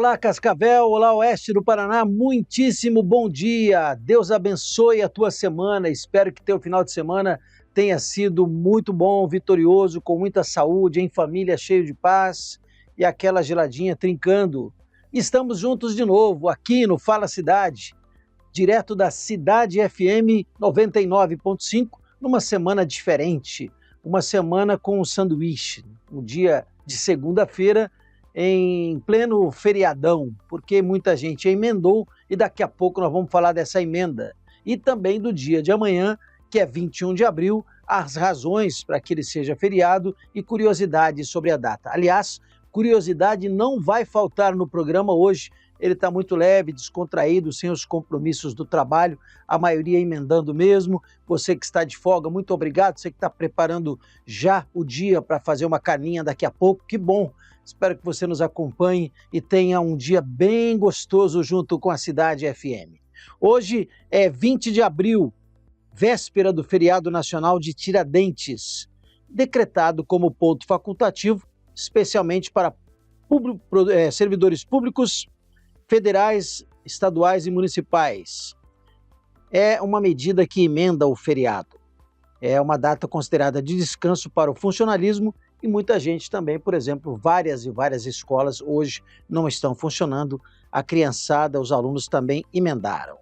Olá, Cascavel, olá, Oeste do Paraná, muitíssimo bom dia. Deus abençoe a tua semana. Espero que teu final de semana tenha sido muito bom, vitorioso, com muita saúde, em família, cheio de paz e aquela geladinha trincando. Estamos juntos de novo aqui no Fala Cidade, direto da Cidade FM 99.5, numa semana diferente, uma semana com um sanduíche, um dia de segunda-feira, em pleno feriadão, porque muita gente emendou e daqui a pouco nós vamos falar dessa emenda. E também do dia de amanhã, que é 21 de abril, as razões para que ele seja feriado e curiosidades sobre a data. Aliás, curiosidade não vai faltar no programa hoje, ele está muito leve, descontraído, sem os compromissos do trabalho, a maioria emendando mesmo. Você que está de folga, muito obrigado. Você que está preparando já o dia para fazer uma carninha daqui a pouco, que bom. Espero que você nos acompanhe e tenha um dia bem gostoso junto com a Cidade FM. Hoje é 20 de abril, véspera do feriado nacional de Tiradentes, decretado como ponto facultativo, especialmente para servidores públicos, federais, estaduais e municipais. É uma medida que emenda o feriado. É uma data considerada de descanso para o funcionalismo e muita gente também, por exemplo, várias escolas hoje não estão funcionando, a criançada, os alunos também emendaram.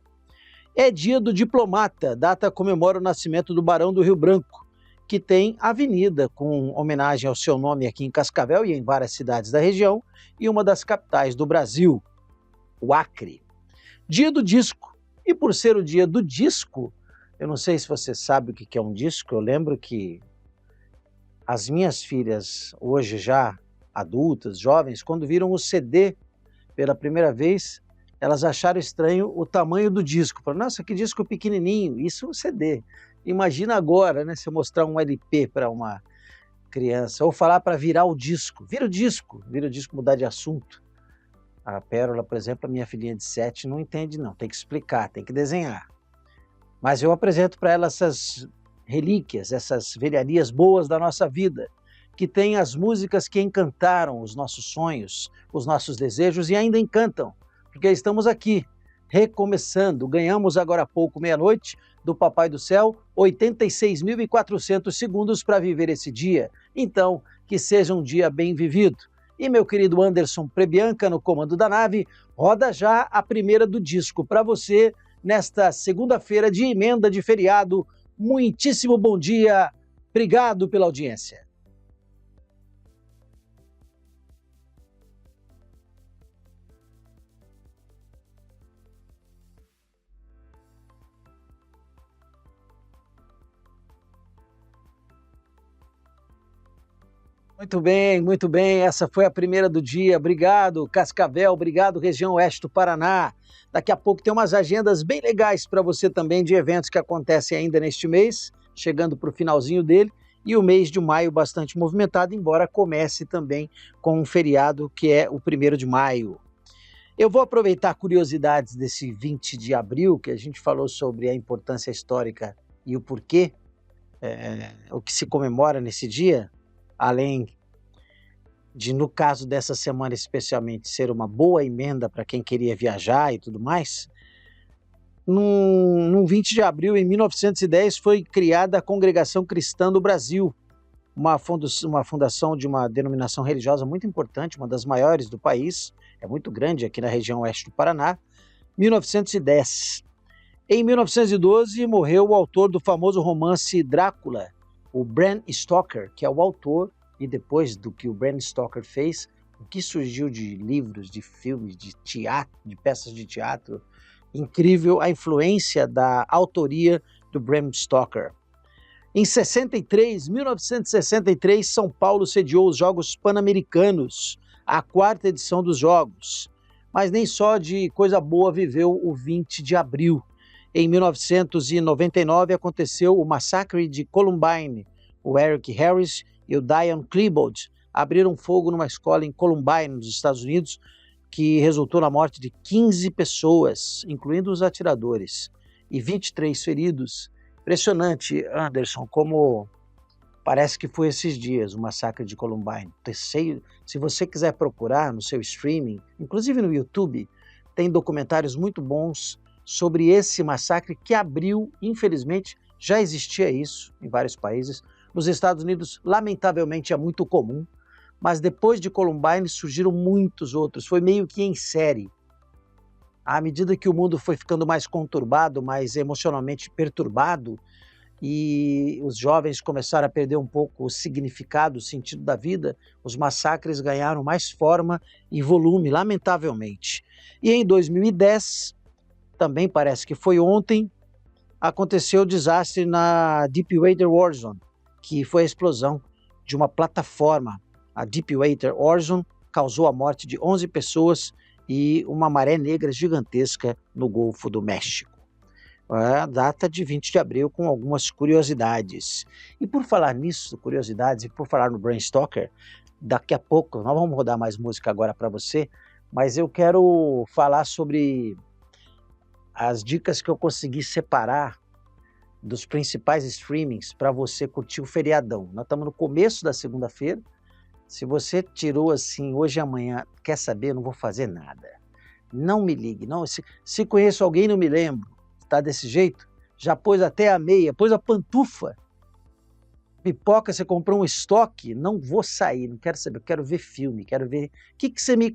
É dia do diplomata, data comemora o nascimento do Barão do Rio Branco, que tem avenida com homenagem ao seu nome aqui em Cascavel e em várias cidades da região e uma das capitais do Brasil, o Acre. Dia do disco, e por ser o dia do disco, eu não sei se você sabe o que é um disco, eu lembro que as minhas filhas, hoje já adultas, jovens, quando viram o CD pela primeira vez, elas acharam estranho o tamanho do disco. Falaram, nossa, que disco pequenininho, isso é um CD. Imagina agora, né, se eu mostrar um LP para uma criança, ou falar para virar o disco, vira o disco, mudar de assunto. A Pérola, por exemplo, a minha filhinha de 7, não entende não, tem que explicar, tem que desenhar. Mas eu apresento para ela essas relíquias, essas velharias boas da nossa vida, que tem as músicas que encantaram os nossos sonhos, os nossos desejos e ainda encantam, porque estamos aqui, recomeçando. Ganhamos agora há pouco, meia-noite, do Papai do Céu, 86.400 segundos para viver esse dia. Então, que seja um dia bem vivido. E meu querido Anderson Prebianca, no comando da nave, roda já a primeira do disco para você, nesta segunda-feira de emenda de feriado. Muitíssimo bom dia, obrigado pela audiência. Muito bem, essa foi a primeira do dia. Obrigado, Cascavel, obrigado, região oeste do Paraná. Daqui a pouco tem umas agendas bem legais para você também de eventos que acontecem ainda neste mês, chegando para o finalzinho dele, e o mês de maio bastante movimentado, embora comece também com um feriado que é o 1º de maio. Eu vou aproveitar curiosidades desse 20 de abril, que a gente falou sobre a importância histórica e o porquê, o que se comemora nesse dia, além de, no caso dessa semana especialmente, ser uma boa emenda para quem queria viajar e tudo mais, no 20 de abril, em 1910, foi criada a Congregação Cristã do Brasil, uma fundação de uma denominação religiosa muito importante, uma das maiores do país, é muito grande aqui na região oeste do Paraná, 1910. Em 1912, morreu o autor do famoso romance Drácula, o Bram Stoker, que é o autor, e depois do que o Bram Stoker fez, o que surgiu de livros, de filmes, de teatro, de peças de teatro, incrível a influência da autoria do Bram Stoker. Em 1963, São Paulo sediou os Jogos Pan-Americanos, a 4ª edição dos Jogos. Mas nem só de coisa boa viveu o 20 de abril. Em 1999 aconteceu o massacre de Columbine. O Eric Harris e o Diane Klebold abriram fogo numa escola em Columbine, nos Estados Unidos, que resultou na morte de 15 pessoas, incluindo os atiradores, e 23 feridos. Impressionante, Anderson, como Parece que foi esses dias o massacre de Columbine. Se você quiser procurar no seu streaming, inclusive no YouTube, tem documentários muito bons sobre esse massacre que abriu, infelizmente, já existia isso em vários países. Nos Estados Unidos, lamentavelmente, é muito comum, mas depois de Columbine surgiram muitos outros, foi meio que em série. À medida que o mundo foi ficando mais conturbado, mais emocionalmente perturbado, e os jovens começaram a perder um pouco o significado, o sentido da vida, os massacres ganharam mais forma e volume, lamentavelmente. E em 2010, também parece que foi ontem, aconteceu o desastre na Deepwater Horizon, que foi a explosão de uma plataforma. A Deepwater Horizon causou a morte de 11 pessoas e uma maré negra gigantesca no Golfo do México. A data de 20 de abril com algumas curiosidades. E por falar nisso, curiosidades, e por falar no Bram Stoker, daqui a pouco, nós vamos rodar mais música agora para você, mas eu quero falar sobre as dicas que eu consegui separar dos principais streamings para você curtir o feriadão. Nós estamos no começo da segunda-feira. Se você tirou assim, hoje e amanhã, quer saber, eu não vou fazer nada. Não me ligue. Não, se conheço alguém, não me lembro. Tá desse jeito? Já pôs até a meia, pôs a pantufa. Pipoca, você comprou um estoque? Não vou sair, não quero saber, eu quero ver filme, quero ver... O que você me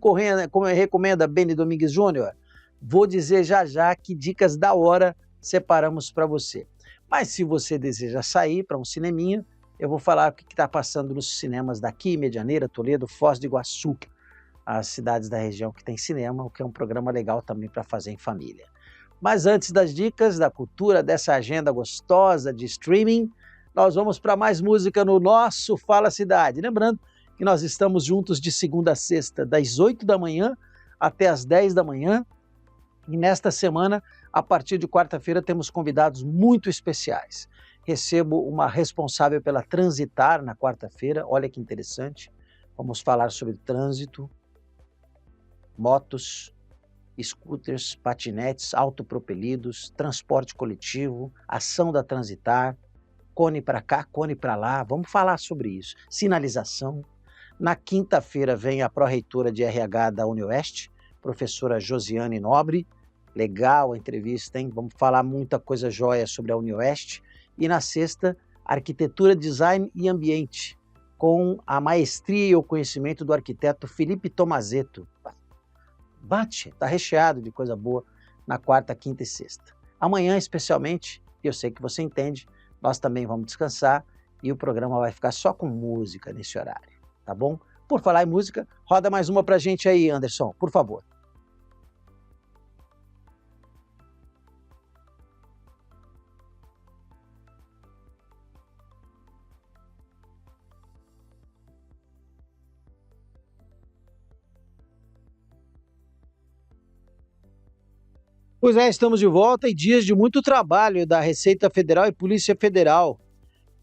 recomenda, Benny Domingues Júnior? Vou dizer já já que dicas da hora separamos para você. Mas se você deseja sair para um cineminha, eu vou falar o que está passando nos cinemas daqui, Medianeira, Toledo, Foz do Iguaçu, as cidades da região que tem cinema, o que é um programa legal também para fazer em família. Mas antes das dicas, da cultura, dessa agenda gostosa de streaming, nós vamos para mais música no nosso Fala Cidade. Lembrando que nós estamos juntos de segunda a sexta, das 8 da manhã até as 10 da manhã. E nesta semana, a partir de quarta-feira, temos convidados muito especiais. Recebo uma responsável pela Transitar na quarta-feira, olha que interessante. Vamos falar sobre trânsito, motos, scooters, patinetes, autopropelidos, transporte coletivo, ação da Transitar, cone para cá, cone para lá, vamos falar sobre isso. Sinalização. Na quinta-feira vem a pró-reitora de RH da UniOeste, professora Josiane Nobre. Legal a entrevista, hein? Vamos falar muita coisa jóia sobre a UniOeste. E na sexta, arquitetura, design e ambiente, com a maestria e o conhecimento do arquiteto Felipe Tomazetto. Bate, tá recheado de coisa boa na quarta, quinta e sexta. Amanhã, especialmente, eu sei que você entende, nós também vamos descansar e o programa vai ficar só com música nesse horário, tá bom? Por falar em música, roda mais uma pra gente aí, Anderson, por favor. Pois é, estamos de volta e dias de muito trabalho da Receita Federal e Polícia Federal.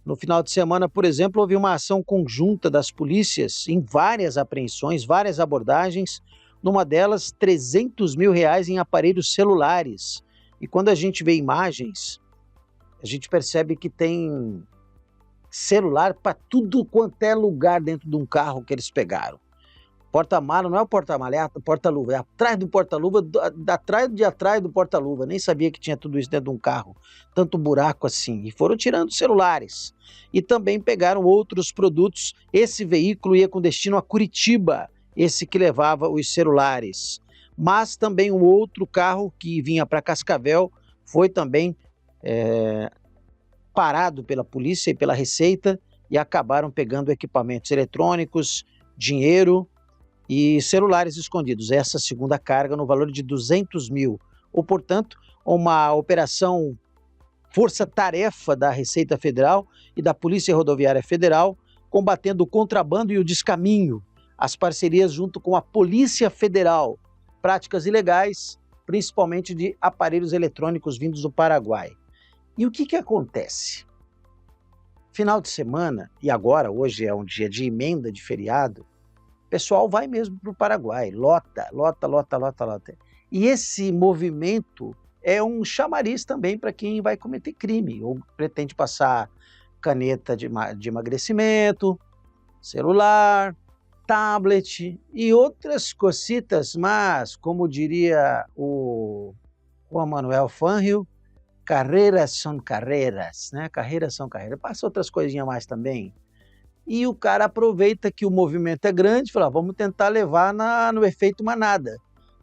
No final de semana, por exemplo, houve uma ação conjunta das polícias em várias apreensões, várias abordagens, numa delas R$300 mil em aparelhos celulares. E quando a gente vê imagens, a gente percebe que tem celular para tudo quanto é lugar dentro de um carro que eles pegaram. Porta-mala não é o porta-mala, é o porta-luva. É atrás do porta-luva, atrás do porta-luva. Nem sabia que tinha tudo isso dentro de um carro. Tanto buraco assim. E foram tirando celulares. E também pegaram outros produtos. Esse veículo ia com destino a Curitiba. Esse que levava os celulares. Mas também um outro carro que vinha para Cascavel foi também parado pela polícia e pela Receita e acabaram pegando equipamentos eletrônicos, dinheiro e celulares escondidos. Essa segunda carga no valor de R$200 mil. Ou, portanto, uma operação força-tarefa da Receita Federal e da Polícia Rodoviária Federal, combatendo o contrabando e o descaminho, as parcerias junto com a Polícia Federal, práticas ilegais, principalmente de aparelhos eletrônicos vindos do Paraguai. E o que acontece? Final de semana, e agora, hoje é um dia de emenda de feriado, o pessoal vai mesmo para o Paraguai, lota. E esse movimento é um chamariz também para quem vai cometer crime ou pretende passar caneta de emagrecimento, celular, tablet e outras cositas, mas, como diria o Juan Manuel Fangio, carreiras são carreiras, né? Carreiras são carreiras. Passa outras coisinhas mais também. E o cara aproveita que o movimento é grande e fala, vamos tentar levar no efeito manada.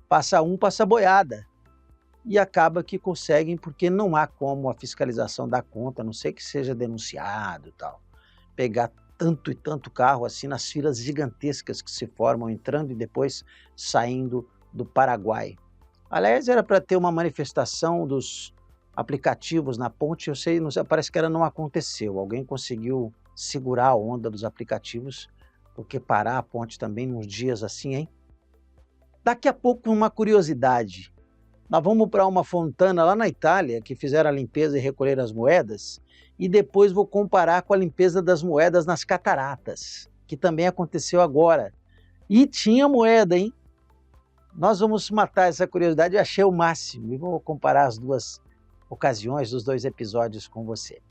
Passa um, passa boiada. E acaba que conseguem, porque não há como a fiscalização dar conta, a não ser que seja denunciado e tal. Pegar tanto e tanto carro assim nas filas gigantescas que se formam entrando e depois saindo do Paraguai. Aliás, era para ter uma manifestação dos aplicativos na ponte, eu sei, parece que ela não aconteceu. Alguém conseguiu segurar a onda dos aplicativos, porque parar a ponte também nos dias assim, hein? Daqui a pouco uma curiosidade. Nós vamos para uma fontana lá na Itália, que fizeram a limpeza e recolheram as moedas, e depois vou comparar com a limpeza das moedas nas cataratas, que também aconteceu agora. E tinha moeda, hein? Nós vamos matar essa curiosidade, eu achei o máximo, e vou comparar as duas ocasiões dos dois episódios com você.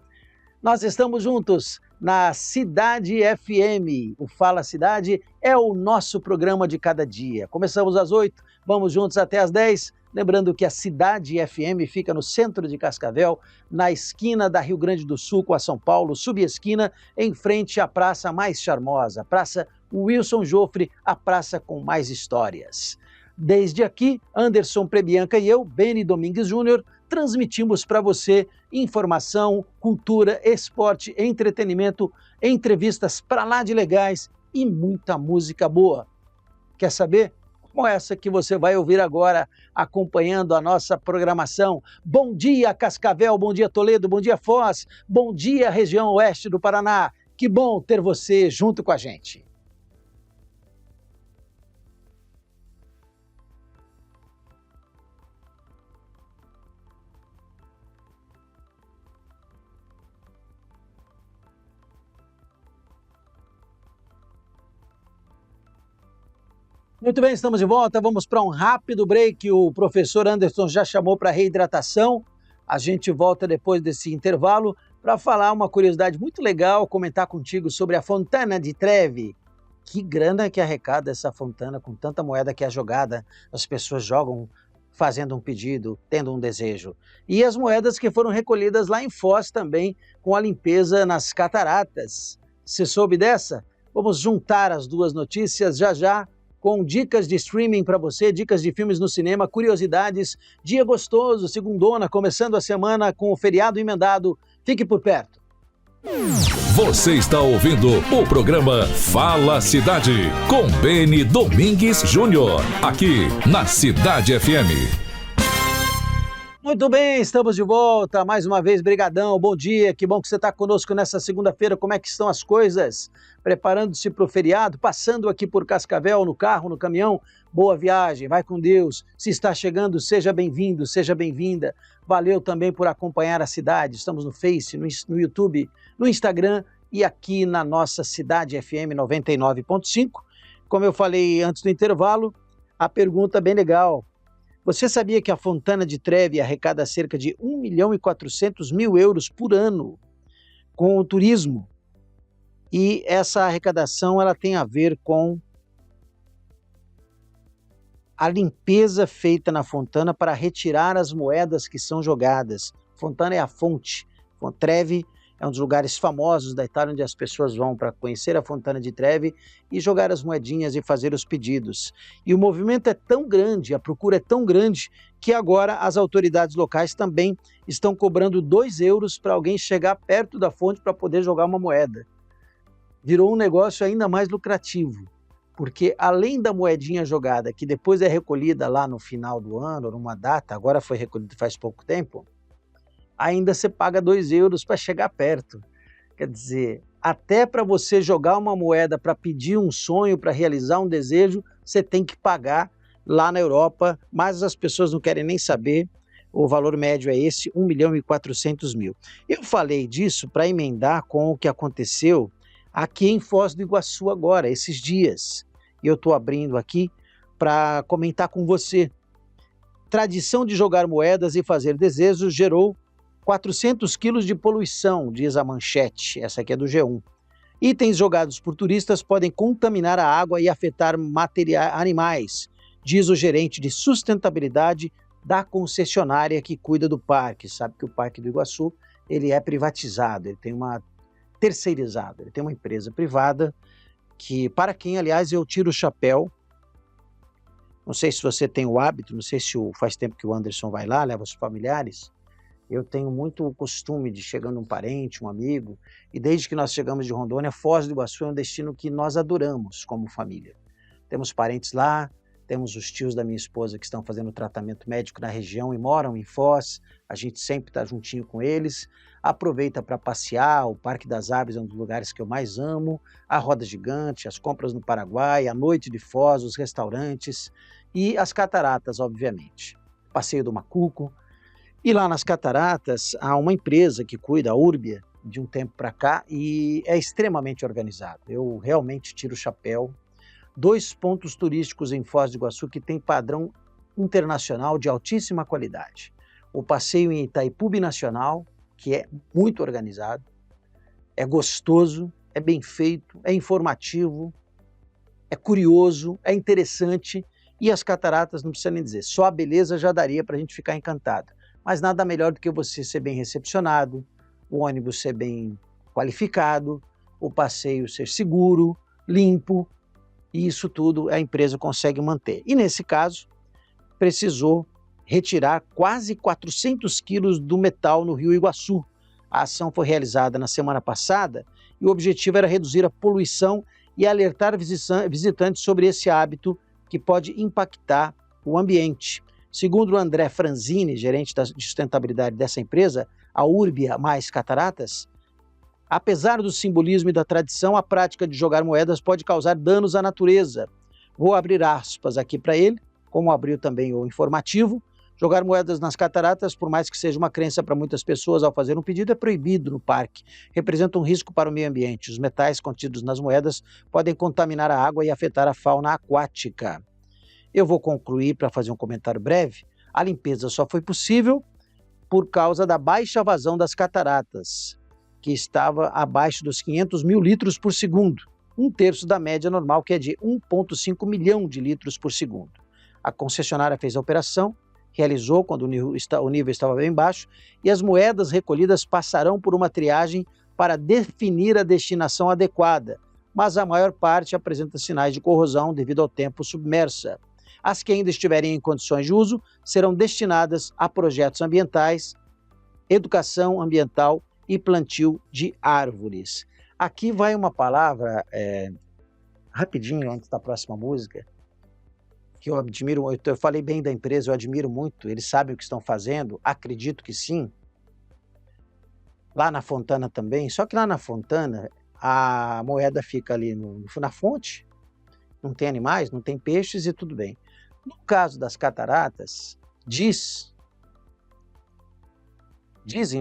Nós estamos juntos na Cidade FM. O Fala Cidade é o nosso programa de cada dia. Começamos às 8, vamos juntos até às 10. Lembrando que a Cidade FM fica no centro de Cascavel, na esquina da Rio Grande do Sul com a São Paulo, subesquina, em frente à praça mais charmosa, Praça Wilson Joffre, a praça com mais histórias. Desde aqui, Anderson Prebianca e eu, Beni Domingues Júnior, transmitimos para você informação, cultura, esporte, entretenimento, entrevistas para lá de legais e muita música boa. Quer saber? Como essa que você vai ouvir agora, acompanhando a nossa programação. Bom dia, Cascavel, bom dia, Toledo, bom dia, Foz, bom dia, região oeste do Paraná. Que bom ter você junto com a gente. Muito bem, estamos de volta. Vamos para um rápido break. O professor Anderson já chamou para reidratação. A gente volta depois desse intervalo para falar uma curiosidade muito legal, comentar contigo sobre a Fontana di Trevi. Que grana que arrecada essa fontana com tanta moeda que é jogada. As pessoas jogam fazendo um pedido, tendo um desejo. E as moedas que foram recolhidas lá em Foz também com a limpeza nas cataratas. Você soube dessa? Vamos juntar as duas notícias já já, com dicas de streaming para você, dicas de filmes no cinema, curiosidades, dia gostoso, segundona, começando a semana com o feriado emendado. Fique por perto. Você está ouvindo o programa Fala Cidade, com Beni Domingues Júnior, aqui na Cidade FM. Muito bem, estamos de volta, mais uma vez, brigadão, bom dia, que bom que você está conosco nessa segunda-feira, como é que estão as coisas? Preparando-se para o feriado, passando aqui por Cascavel, no carro, no caminhão, boa viagem, vai com Deus, se está chegando, seja bem-vindo, seja bem-vinda, valeu também por acompanhar a cidade, estamos no Face, no YouTube, no Instagram e aqui na nossa Cidade FM 99.5, como eu falei antes do intervalo, a pergunta bem legal. Você sabia que a Fontana di Trevi arrecada cerca de 1.400.000 euros por ano com o turismo? E essa arrecadação ela tem a ver com a limpeza feita na fontana para retirar as moedas que são jogadas. Fontana é a fonte. Trevi é um dos lugares famosos da Itália onde as pessoas vão para conhecer a Fontana di Trevi e jogar as moedinhas e fazer os pedidos. E o movimento é tão grande, a procura é tão grande, que agora as autoridades locais também estão cobrando 2 euros para alguém chegar perto da fonte para poder jogar uma moeda. Virou um negócio ainda mais lucrativo, porque além da moedinha jogada, que depois é recolhida lá no final do ano, numa data, agora foi recolhida faz pouco tempo, ainda você paga 2 euros para chegar perto. Quer dizer, até para você jogar uma moeda para pedir um sonho, para realizar um desejo, você tem que pagar lá na Europa, mas as pessoas não querem nem saber, o valor médio é esse, 1.400.000. Eu falei disso para emendar com o que aconteceu aqui em Foz do Iguaçu agora, esses dias. E eu estou abrindo aqui para comentar com você. Tradição de jogar moedas e fazer desejos gerou 400 quilos de poluição, diz a manchete, essa aqui é do G1. Itens jogados por turistas podem contaminar a água e afetar animais, diz o gerente de sustentabilidade da concessionária que cuida do parque. Sabe que o Parque do Iguaçu, ele é privatizado, ele tem uma terceirizado, ele tem uma empresa privada que, para quem, aliás, eu tiro o chapéu. Não sei se você tem o hábito, não sei se faz tempo que o Anderson vai lá, leva os familiares. Eu tenho muito o costume de, chegando um parente, um amigo, e desde que nós chegamos de Rondônia, Foz do Iguaçu é um destino que nós adoramos como família. Temos parentes lá, temos os tios da minha esposa que estão fazendo tratamento médico na região e moram em Foz, a gente sempre está juntinho com eles, aproveita para passear, o Parque das Aves é um dos lugares que eu mais amo, a roda gigante, as compras no Paraguai, a noite de Foz, os restaurantes e as cataratas, obviamente. Passeio do Macuco. E lá nas cataratas há uma empresa que cuida, a Urbia, de um tempo para cá, e é extremamente organizado. Eu realmente tiro o chapéu. 2 pontos turísticos em Foz do Iguaçu que tem padrão internacional de altíssima qualidade. O passeio em Itaipu Nacional, que é muito organizado, é gostoso, é bem feito, é informativo, é curioso, é interessante, e as cataratas não precisa nem dizer, só a beleza já daria para a gente ficar encantado. Mas nada melhor do que você ser bem recepcionado, o ônibus ser bem qualificado, o passeio ser seguro, limpo, e isso tudo a empresa consegue manter. E nesse caso, precisou retirar quase 400 quilos do metal no Rio Iguaçu. A ação foi realizada na semana passada e o objetivo era reduzir a poluição e alertar visitantes sobre esse hábito que pode impactar o ambiente. Segundo o André Franzini, gerente de sustentabilidade dessa empresa, a Urbia mais Cataratas, apesar do simbolismo e da tradição, a prática de jogar moedas pode causar danos à natureza. Vou abrir aspas aqui para ele, como abriu também o informativo. Jogar moedas nas cataratas, por mais que seja uma crença para muitas pessoas ao fazer um pedido, é proibido no parque. Representa um risco para o meio ambiente. Os metais contidos nas moedas podem contaminar a água e afetar a fauna aquática. Eu vou concluir para fazer um comentário breve. A limpeza só foi possível por causa da baixa vazão das cataratas, que estava abaixo dos 500 mil litros por segundo, 1/3 da média normal, que é de 1,5 milhão de litros por segundo. A concessionária fez a operação, realizou quando o nível estava bem baixo, e as moedas recolhidas passarão por uma triagem para definir a destinação adequada, mas a maior parte apresenta sinais de corrosão devido ao tempo submersa. As que ainda estiverem em condições de uso serão destinadas a projetos ambientais, educação ambiental e plantio de árvores. Aqui vai uma palavra, rapidinho, antes da próxima música, que eu admiro, eu falei bem da empresa, eu admiro muito, eles sabem o que estão fazendo, acredito que sim. Lá na Fontana também, só que lá na Fontana a moeda fica ali na fonte, não tem animais, não tem peixes e tudo bem. No caso das cataratas, dizem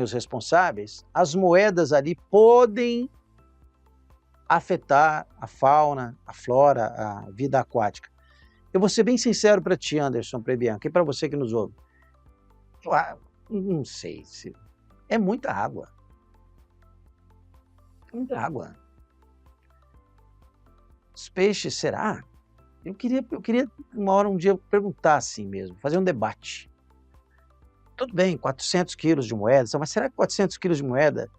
os responsáveis, as moedas ali podem afetar a fauna, a flora, a vida aquática. Eu vou ser bem sincero para ti, Anderson, para Bianca, e para você que nos ouve. Não sei se... É muita água. Muita água. Os peixes, será? Eu queria uma hora, um dia, perguntar assim mesmo, fazer um debate. Tudo bem, 400 quilos de moeda, mas será que 400 quilos de moeda,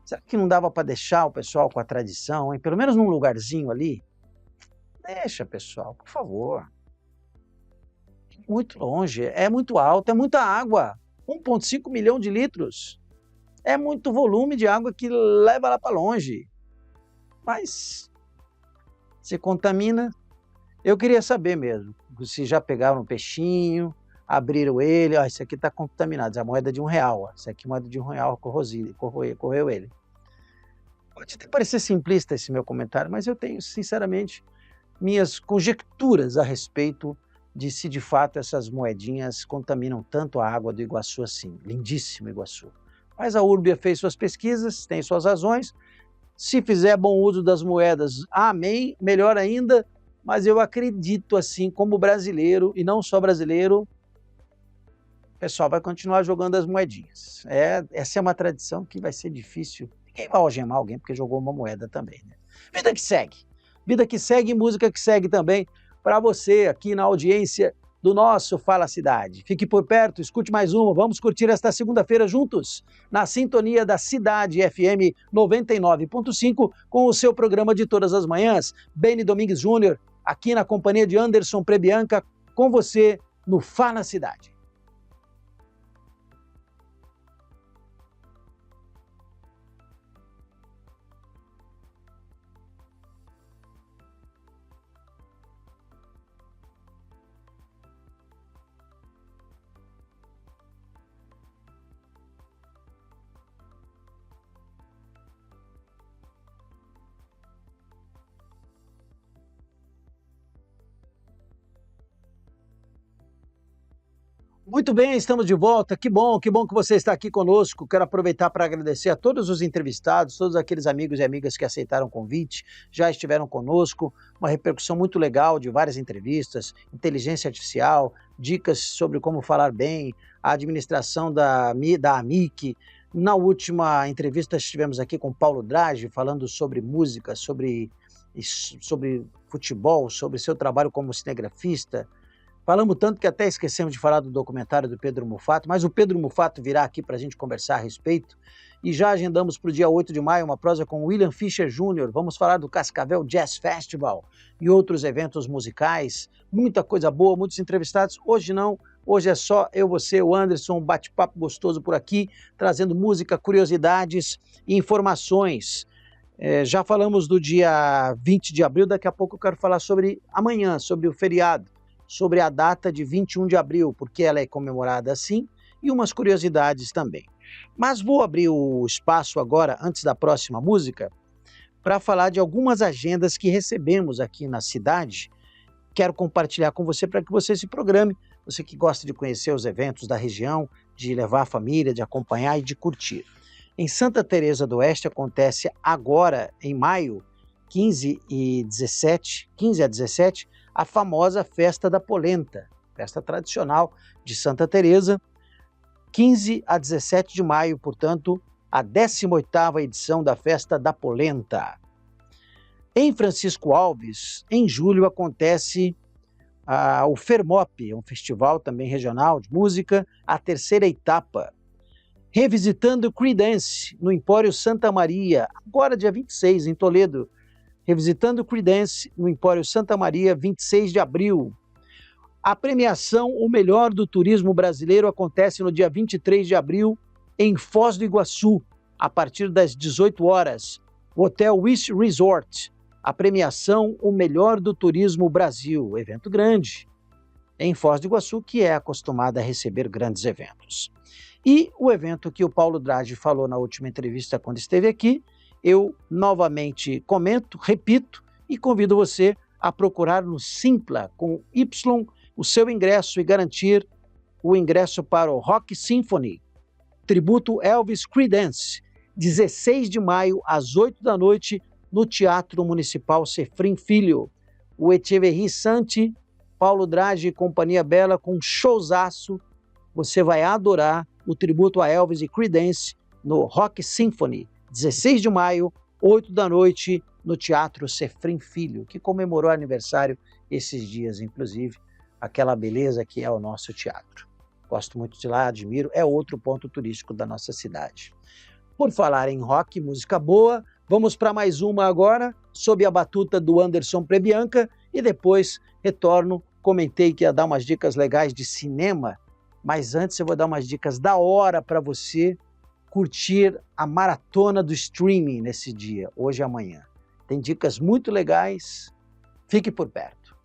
será que não dava para deixar o pessoal com a tradição, hein? Pelo menos num lugarzinho ali? Deixa, pessoal, por favor. Muito longe, é muito alto, é muita água. 1,5 milhão de litros. É muito volume de água que leva lá para longe. Mas se contamina. Eu queria saber mesmo, se já pegaram um peixinho, abriram ele, esse aqui está contaminado, a moeda de R$1, essa aqui é moeda de R$1, corroeu ele. Pode até parecer simplista esse meu comentário, mas eu tenho, sinceramente, minhas conjecturas a respeito de se de fato essas moedinhas contaminam tanto a água do Iguaçu assim, lindíssimo Iguaçu. Mas a Urbia fez suas pesquisas, tem suas razões, se fizer bom uso das moedas, amém, melhor ainda, mas eu acredito assim, como brasileiro, e não só brasileiro, pessoal vai continuar jogando as moedinhas. Essa é uma tradição que vai ser difícil. Ninguém vai algemar alguém porque jogou uma moeda também, né? Vida que segue. Vida que segue, música que segue também para você aqui na audiência do nosso Fala Cidade. Fique por perto, escute mais uma. Vamos curtir esta segunda-feira juntos, na sintonia da Cidade FM 99.5, com o seu programa de todas as manhãs, Beni Domingues Júnior, aqui na companhia de Anderson Prebianca, com você no Fala Cidade. Muito bem, estamos de volta. Que bom que você está aqui conosco. Quero aproveitar para agradecer a todos os entrevistados, todos aqueles amigos e amigas que aceitaram o convite, já estiveram conosco. Uma repercussão muito legal de várias entrevistas, inteligência artificial, dicas sobre como falar bem, a administração da AMIC. Na última entrevista estivemos aqui com Paulo Draghi, falando sobre música, sobre futebol, sobre seu trabalho como cinegrafista. Falamos tanto que até esquecemos de falar do documentário do Pedro Mufato, mas o Pedro Mufato virá aqui para a gente conversar a respeito. E já agendamos para o dia 8 de maio uma prosa com William Fischer Jr. Vamos falar do Cascavel Jazz Festival e outros eventos musicais. Muita coisa boa, muitos entrevistados. Hoje não, hoje é só eu, você, o Anderson, um bate-papo gostoso por aqui, trazendo música, curiosidades e informações. Já falamos do dia 20 de abril, daqui a pouco eu quero falar sobre amanhã, sobre o feriado, sobre a data de 21 de abril, porque ela é comemorada assim, e umas curiosidades também. Mas vou abrir o espaço agora, antes da próxima música, para falar de algumas agendas que recebemos aqui na cidade. Quero compartilhar com você para que você se programe, você que gosta de conhecer os eventos da região, de levar a família, de acompanhar e de curtir. Em Santa Teresa do Oeste acontece agora, em maio, 15 a 17, a famosa Festa da Polenta, festa tradicional de Santa Teresa, 15 a 17 de maio, portanto, a 18ª edição da Festa da Polenta. Em Francisco Alves, em julho, acontece o Fermop, um festival também regional de música, a terceira etapa. Revisitando Creedence, no Empório Santa Maria, agora dia 26, em Toledo. Revisitando Creedence, no Empório Santa Maria, 26 de abril. A premiação O Melhor do Turismo Brasileiro acontece no dia 23 de abril, em Foz do Iguaçu, a partir das 18 horas. O Hotel Wish Resort. A premiação O Melhor do Turismo Brasil, evento grande, em Foz do Iguaçu, que é acostumada a receber grandes eventos. E o evento que o Paulo Draghi falou na última entrevista quando esteve aqui, eu novamente comento, repito e convido você a procurar no Simpla com Y o seu ingresso e garantir o ingresso para o Rock Symphony, tributo Elvis Creedence, 16 de maio às 8 da noite no Teatro Municipal Sefrim Filho. O Echeverri Santi, Paulo Draghi e Companhia Bela com um showzaço. Você vai adorar o tributo a Elvis e Creedence no Rock Symphony, 16 de maio, 8 da noite, no Teatro Sefrim Filho, que comemorou aniversário esses dias, inclusive, aquela beleza que é o nosso teatro. Gosto muito de lá, admiro, é outro ponto turístico da nossa cidade. Por falar em rock, música boa, vamos para mais uma agora, sob a batuta do Anderson Prebianca, e depois retorno. Comentei que ia dar umas dicas legais de cinema, mas antes eu vou dar umas dicas da hora para você curtir a maratona do streaming nesse dia, hoje e amanhã. Tem dicas muito legais, fique por perto.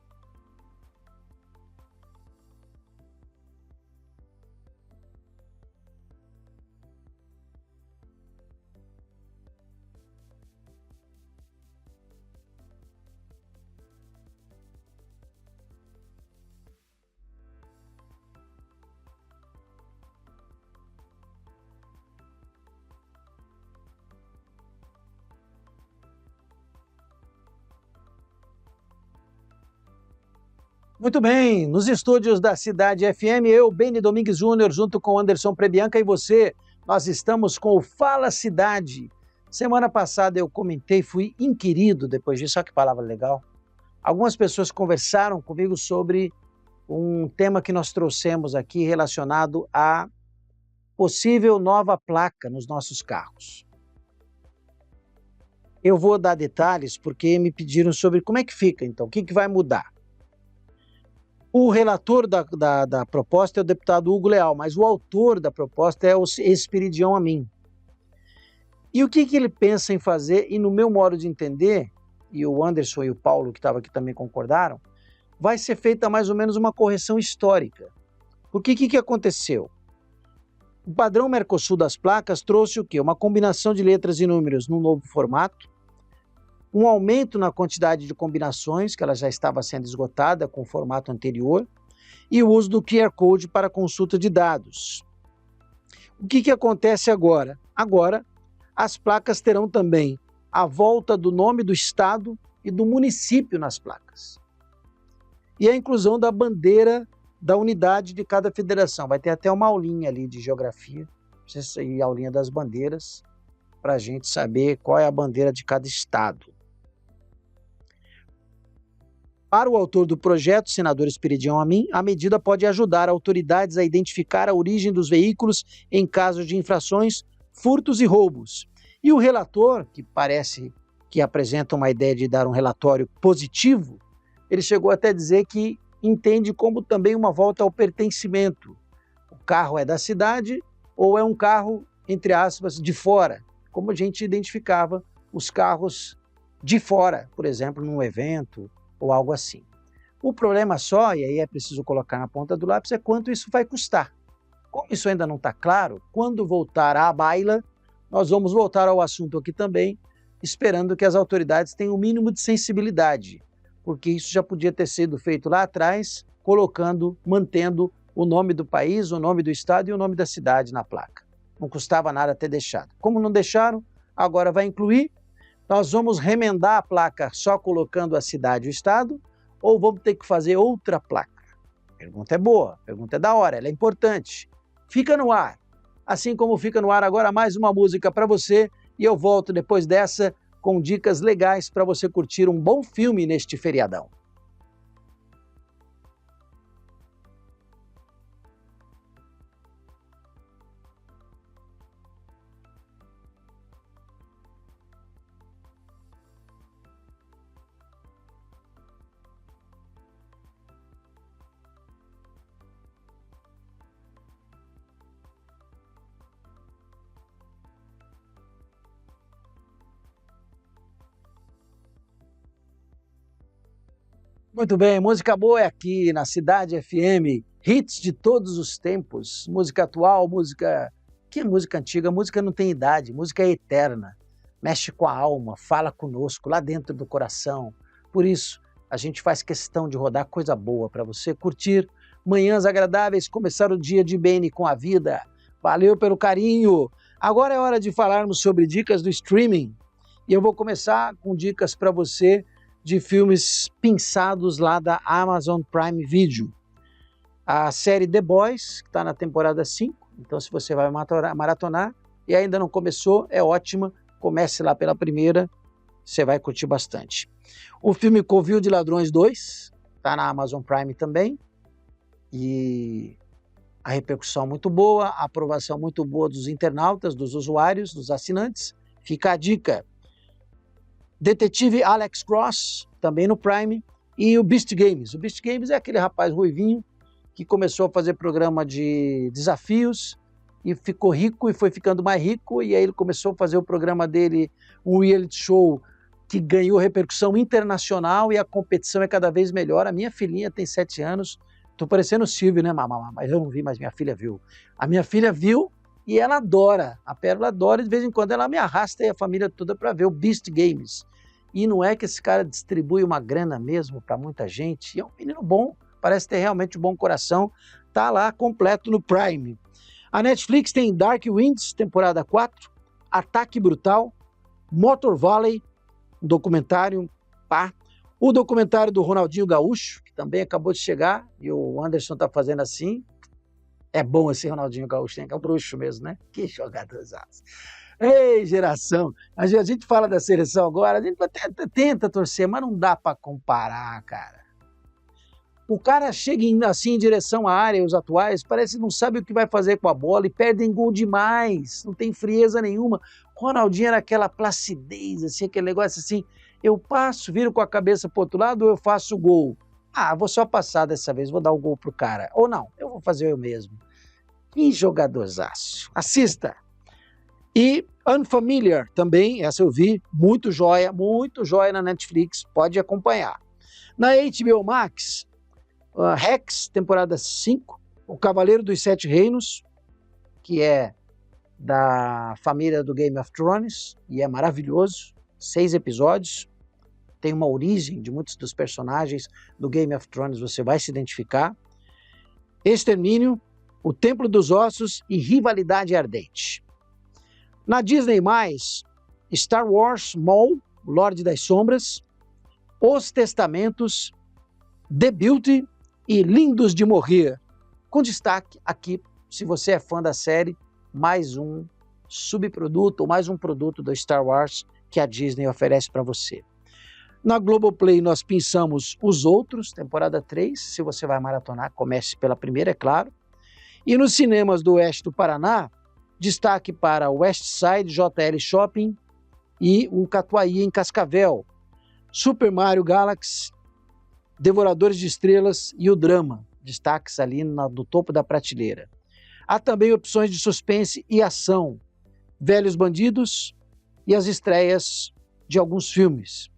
Muito bem, nos estúdios da Cidade FM, eu, Beni Domingues Júnior, junto com Anderson Prebianca e você, nós estamos com o Fala Cidade. Semana passada eu comentei, fui inquirido depois disso, olha que palavra legal. Algumas pessoas conversaram comigo sobre um tema que nós trouxemos aqui relacionado a possível nova placa nos nossos carros. Eu vou dar detalhes porque me pediram sobre como é que fica, então, o que vai mudar. O relator da proposta é o deputado Hugo Leal, mas o autor da proposta é o Esperidião Amin. E o que ele pensa em fazer, e no meu modo de entender, e o Anderson e o Paulo, que estavam aqui também concordaram, vai ser feita mais ou menos uma correção histórica. Porque o que aconteceu? O padrão Mercosul das placas trouxe o quê? Uma combinação de letras e números num novo formato, um aumento na quantidade de combinações, que ela já estava sendo esgotada com o formato anterior, e o uso do QR Code para consulta de dados. O que acontece agora? Agora, as placas terão também a volta do nome do estado e do município nas placas. E a inclusão da bandeira da unidade de cada federação. Vai ter até uma aulinha ali de geografia, e aulinha das bandeiras, para a gente saber qual é a bandeira de cada estado. Para o autor do projeto, senador Esperidião Amin, a medida pode ajudar autoridades a identificar a origem dos veículos em casos de infrações, furtos e roubos. E o relator, que parece que apresenta uma ideia de dar um relatório positivo, ele chegou até a dizer que entende como também uma volta ao pertencimento. O carro é da cidade ou é um carro, entre aspas, de fora, como a gente identificava os carros de fora, por exemplo, num evento ou algo assim. O problema só, e aí é preciso colocar na ponta do lápis, é quanto isso vai custar. Como isso ainda não está claro, quando voltar à baila, nós vamos voltar ao assunto aqui também, esperando que as autoridades tenham o mínimo de sensibilidade, porque isso já podia ter sido feito lá atrás, mantendo o nome do país, o nome do estado e o nome da cidade na placa. Não custava nada ter deixado. Como não deixaram, agora vai incluir. Nós vamos remendar a placa só colocando a cidade e o estado, ou vamos ter que fazer outra placa? A pergunta é boa, a pergunta é da hora, ela é importante. Fica no ar. Assim como fica no ar agora mais uma música para você, e eu volto depois dessa com dicas legais para você curtir um bom filme neste feriadão. Muito bem, música boa é aqui na Cidade FM, hits de todos os tempos, música atual, música... Que é música antiga? Música não tem idade, música é eterna, mexe com a alma, fala conosco, lá dentro do coração. Por isso, a gente faz questão de rodar coisa boa para você curtir, manhãs agradáveis, começar o dia de bem com a vida. Valeu pelo carinho! Agora é hora de falarmos sobre dicas do streaming, e eu vou começar com dicas para você de filmes pinçados lá da Amazon Prime Video. A série The Boys, que está na temporada 5, então se você vai maratonar e ainda não começou, é ótima, comece lá pela primeira, você vai curtir bastante. O filme Covil de Ladrões 2, está na Amazon Prime também, e a repercussão muito boa, a aprovação muito boa dos internautas, dos usuários, dos assinantes, fica a dica. Detetive Alex Cross, também no Prime, e o Beast Games. O Beast Games é aquele rapaz ruivinho que começou a fazer programa de desafios e ficou rico e foi ficando mais rico, e aí ele começou a fazer o programa dele, um reality show que ganhou repercussão internacional e a competição é cada vez melhor. A minha filhinha tem 7 anos, tô parecendo o Silvio, né, mamãe? Mas eu não vi, mas minha filha viu. A minha filha viu e ela adora, a Pérola adora, e de vez em quando ela me arrasta e a família toda para ver o Beast Games. E não é que esse cara distribui uma grana mesmo para muita gente, e é um menino bom, parece ter realmente um bom coração, tá lá completo no Prime. A Netflix tem Dark Winds, temporada 4, Ataque Brutal, Motor Valley, um documentário, pá, O documentário do Ronaldinho Gaúcho, que também acabou de chegar, e o Anderson está fazendo assim. É bom esse Ronaldinho Gaúcho, que é o bruxo mesmo, né? Que jogadorzaço. Ei, geração! A gente fala da seleção agora, a gente tenta torcer, mas não dá para comparar, cara. O cara chega assim em direção à área, os atuais, parece que não sabe o que vai fazer com a bola e perdem gol demais, não tem frieza nenhuma. Ronaldinho era aquela placidez, assim, aquele negócio assim, eu passo, viro com a cabeça pro outro lado ou eu faço o gol? Ah, vou só passar dessa vez, vou dar o gol pro cara. Ou não, eu vou fazer eu mesmo. Que jogadorzaço. Assista. E Unfamiliar também, essa eu vi, muito joia na Netflix, pode acompanhar. Na HBO Max, Rex, temporada 5, O Cavaleiro dos Sete Reinos, que é da família do Game of Thrones, e é maravilhoso, 6 episódios, tem uma origem de muitos dos personagens do Game of Thrones, você vai se identificar. Extermínio, O Templo dos Ossos e Rivalidade Ardente. Na Disney+, Star Wars Maul, Lorde das Sombras, Os Testamentos, The Beauty e Lindos de Morrer. Com destaque aqui, se você é fã da série, mais um subproduto ou mais um produto do Star Wars que a Disney oferece para você. Na Globoplay nós pensamos Os Outros, temporada 3, se você vai maratonar, comece pela primeira, é claro. E nos cinemas do Oeste do Paraná, destaque para West Side, JL Shopping e o Catuaí em Cascavel, Super Mario Galaxy, Devoradores de Estrelas e o Drama, destaques ali no topo da prateleira. Há também opções de suspense e ação, Velhos Bandidos e as estreias de alguns filmes.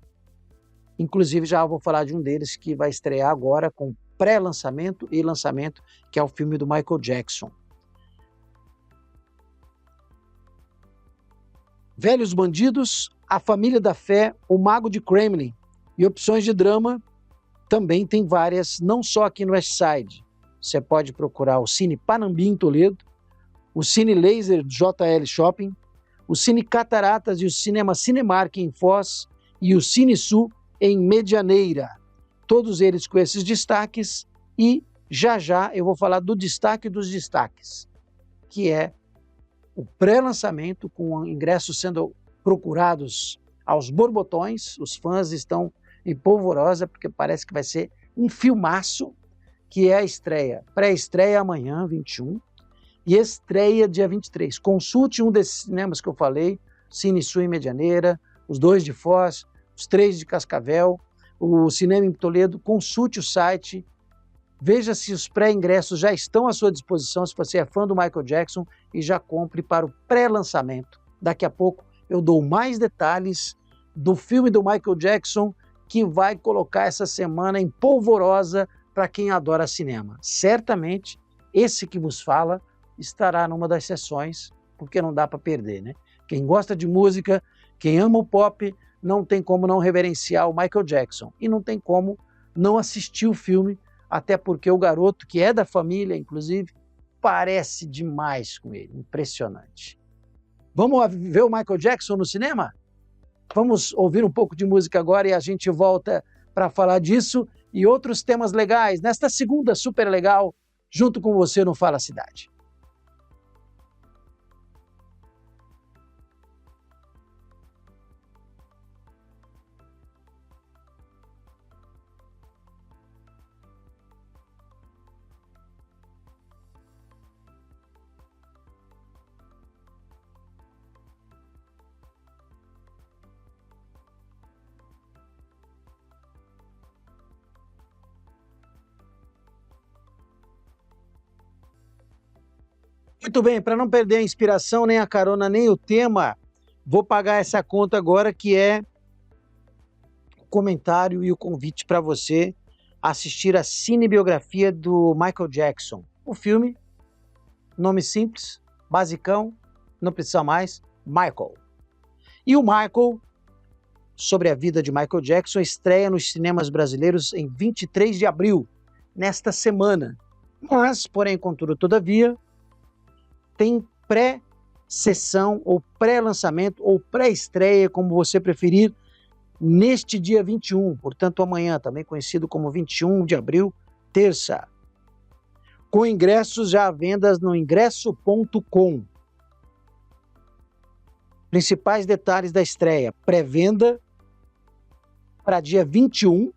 Inclusive já vou falar de um deles que vai estrear agora com pré-lançamento e lançamento, que é o filme do Michael Jackson. Velhos Bandidos, A Família da Fé, O Mago de Kremlin e opções de drama também tem várias, não só aqui no West Side. Você pode procurar o Cine Panambi em Toledo, o Cine Laser JL Shopping, o Cine Cataratas e o Cinema Cinemark em Foz e o Cine Sul em Medianeira. Todos eles com esses destaques e já eu vou falar do destaque dos destaques, que é o pré-lançamento com ingressos sendo procurados aos borbotões. Os fãs estão em polvorosa porque parece que vai ser um filmaço, que é a estreia. Pré-estreia amanhã, 21, e estreia dia 23. Consulte um desses cinemas que eu falei, Cine Sul em Medianeira, os 2 de Foz, os 3 de Cascavel, o Cinema em Toledo. Consulte o site, veja se os pré-ingressos já estão à sua disposição, se você é fã do Michael Jackson, e já compre para o pré-lançamento. Daqui a pouco eu dou mais detalhes do filme do Michael Jackson, que vai colocar essa semana em polvorosa para quem adora cinema. Certamente, esse que vos fala estará numa das sessões, porque não dá para perder, né? Quem gosta de música, quem ama o pop, não tem como não reverenciar o Michael Jackson. E não tem como não assistir o filme, até porque o garoto, que é da família, inclusive, parece demais com ele. Impressionante. Vamos ver o Michael Jackson no cinema? Vamos ouvir um pouco de música agora e a gente volta para falar disso e outros temas legais nesta segunda super legal, junto com você no Fala Cidade. Muito bem, para não perder a inspiração, nem a carona, nem o tema, vou pagar essa conta agora, que é o comentário e o convite para você assistir a cinebiografia do Michael Jackson. O filme, nome simples, basicão, não precisa mais, Michael. E o Michael, sobre a vida de Michael Jackson, estreia nos cinemas brasileiros em 23 de abril, nesta semana. Mas, porém, contudo, todavia, tem pré-sessão ou pré-lançamento ou pré-estreia, como você preferir, neste dia 21, portanto amanhã, também conhecido como 21 de abril, terça, com ingressos já à venda no ingresso.com. Principais detalhes da estreia: pré-venda para dia 21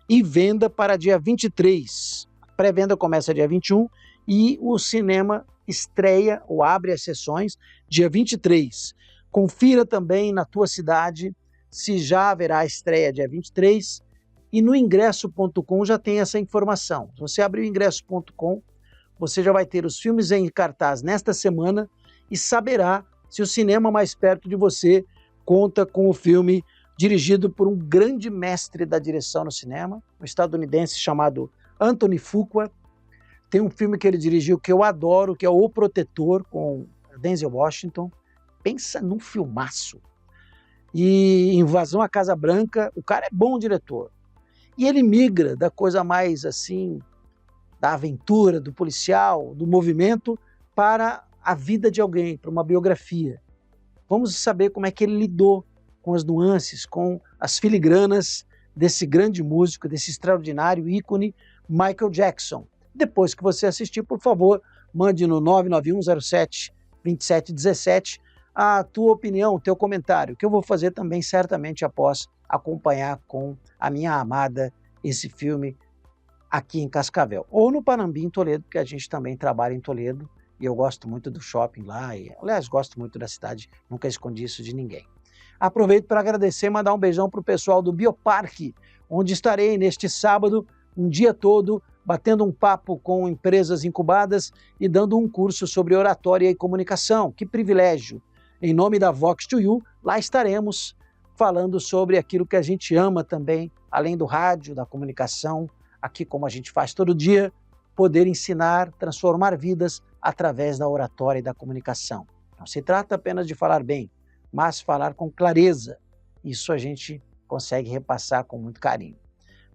e venda para dia 23. A pré-venda começa dia 21 e o cinema estreia ou abre as sessões dia 23. Confira também na tua cidade se já haverá estreia dia 23 e no ingresso.com já tem essa informação. Se você abrir o ingresso.com, você já vai ter os filmes em cartaz nesta semana e saberá se o cinema mais perto de você conta com o filme dirigido por um grande mestre da direção no cinema, um estadunidense chamado Anthony Fuqua. Tem um filme que ele dirigiu que eu adoro, que é O Protetor, com Denzel Washington. Pensa num filmaço. E Invasão à Casa Branca, o cara é bom diretor. E ele migra da coisa mais assim, da aventura, do policial, do movimento, para a vida de alguém, para uma biografia. Vamos saber como é que ele lidou com as nuances, com as filigranas desse grande músico, desse extraordinário ícone, Michael Jackson. Depois que você assistir, por favor, mande no 99107-2717 a tua opinião, o teu comentário, que eu vou fazer também certamente após acompanhar com a minha amada esse filme aqui em Cascavel. Ou no Panambi, em Toledo, porque a gente também trabalha em Toledo e eu gosto muito do shopping lá. E, aliás, gosto muito da cidade, nunca escondi isso de ninguém. Aproveito para agradecer e mandar um beijão para o pessoal do Bioparque, onde estarei neste sábado, um dia todo, batendo um papo com empresas incubadas e dando um curso sobre oratória e comunicação. Que privilégio! Em nome da Vox2U, lá estaremos falando sobre aquilo que a gente ama também, além do rádio, da comunicação, aqui como a gente faz todo dia, poder ensinar, transformar vidas através da oratória e da comunicação. Não se trata apenas de falar bem, mas falar com clareza. Isso a gente consegue repassar com muito carinho.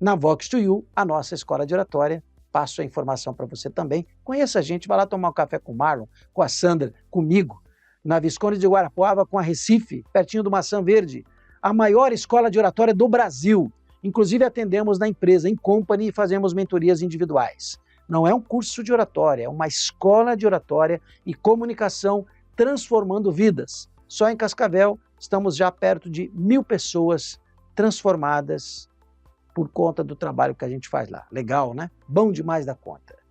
Na Vox2U, a nossa escola de oratória, passo a informação para você também. Conheça a gente, vai lá tomar um café com o Marlon, com a Sandra, comigo, na Visconde de Guarapuava, com a Recife, pertinho do Maçã Verde, a maior escola de oratória do Brasil. Inclusive atendemos na empresa, em company, e fazemos mentorias individuais. Não é um curso de oratória, é uma escola de oratória e comunicação transformando vidas. Só em Cascavel estamos já perto de 1.000 pessoas transformadas por conta do trabalho que a gente faz lá. Legal, né? Bom demais da conta.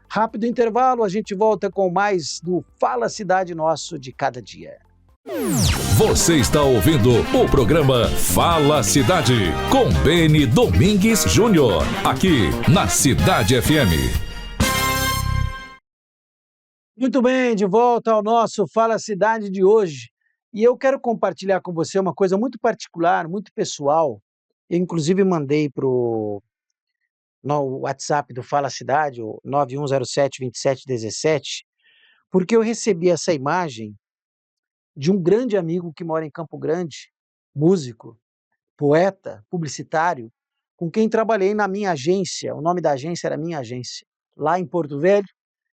Rápido intervalo, a gente volta com mais do Fala Cidade Nosso de cada dia. Você está ouvindo o programa Fala Cidade, com Beni Domingues Júnior, aqui na Cidade FM. Muito bem, de volta ao nosso Fala Cidade de hoje. E eu quero compartilhar com você uma coisa muito particular, muito pessoal. Eu, inclusive, mandei no WhatsApp do Fala Cidade, o 9107-2717, porque eu recebi essa imagem de um grande amigo que mora em Campo Grande, músico, poeta, publicitário, com quem trabalhei na minha agência. O nome da agência era Minha Agência, lá em Porto Velho,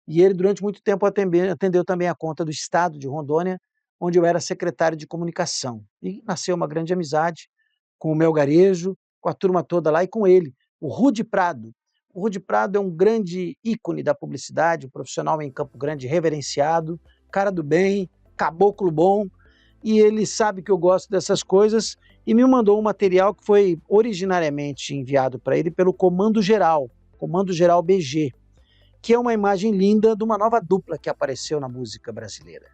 e ele durante muito tempo atendeu também a conta do estado de Rondônia, onde eu era secretário de comunicação. E nasceu uma grande amizade com o Mel Garejo, com a turma toda lá e com ele, o Rude Prado. O Rude Prado é um grande ícone da publicidade, um profissional em Campo Grande reverenciado, cara do bem, caboclo bom, e ele sabe que eu gosto dessas coisas e me mandou um material que foi originariamente enviado para ele pelo Comando Geral BG, que é uma imagem linda de uma nova dupla que apareceu na música brasileira.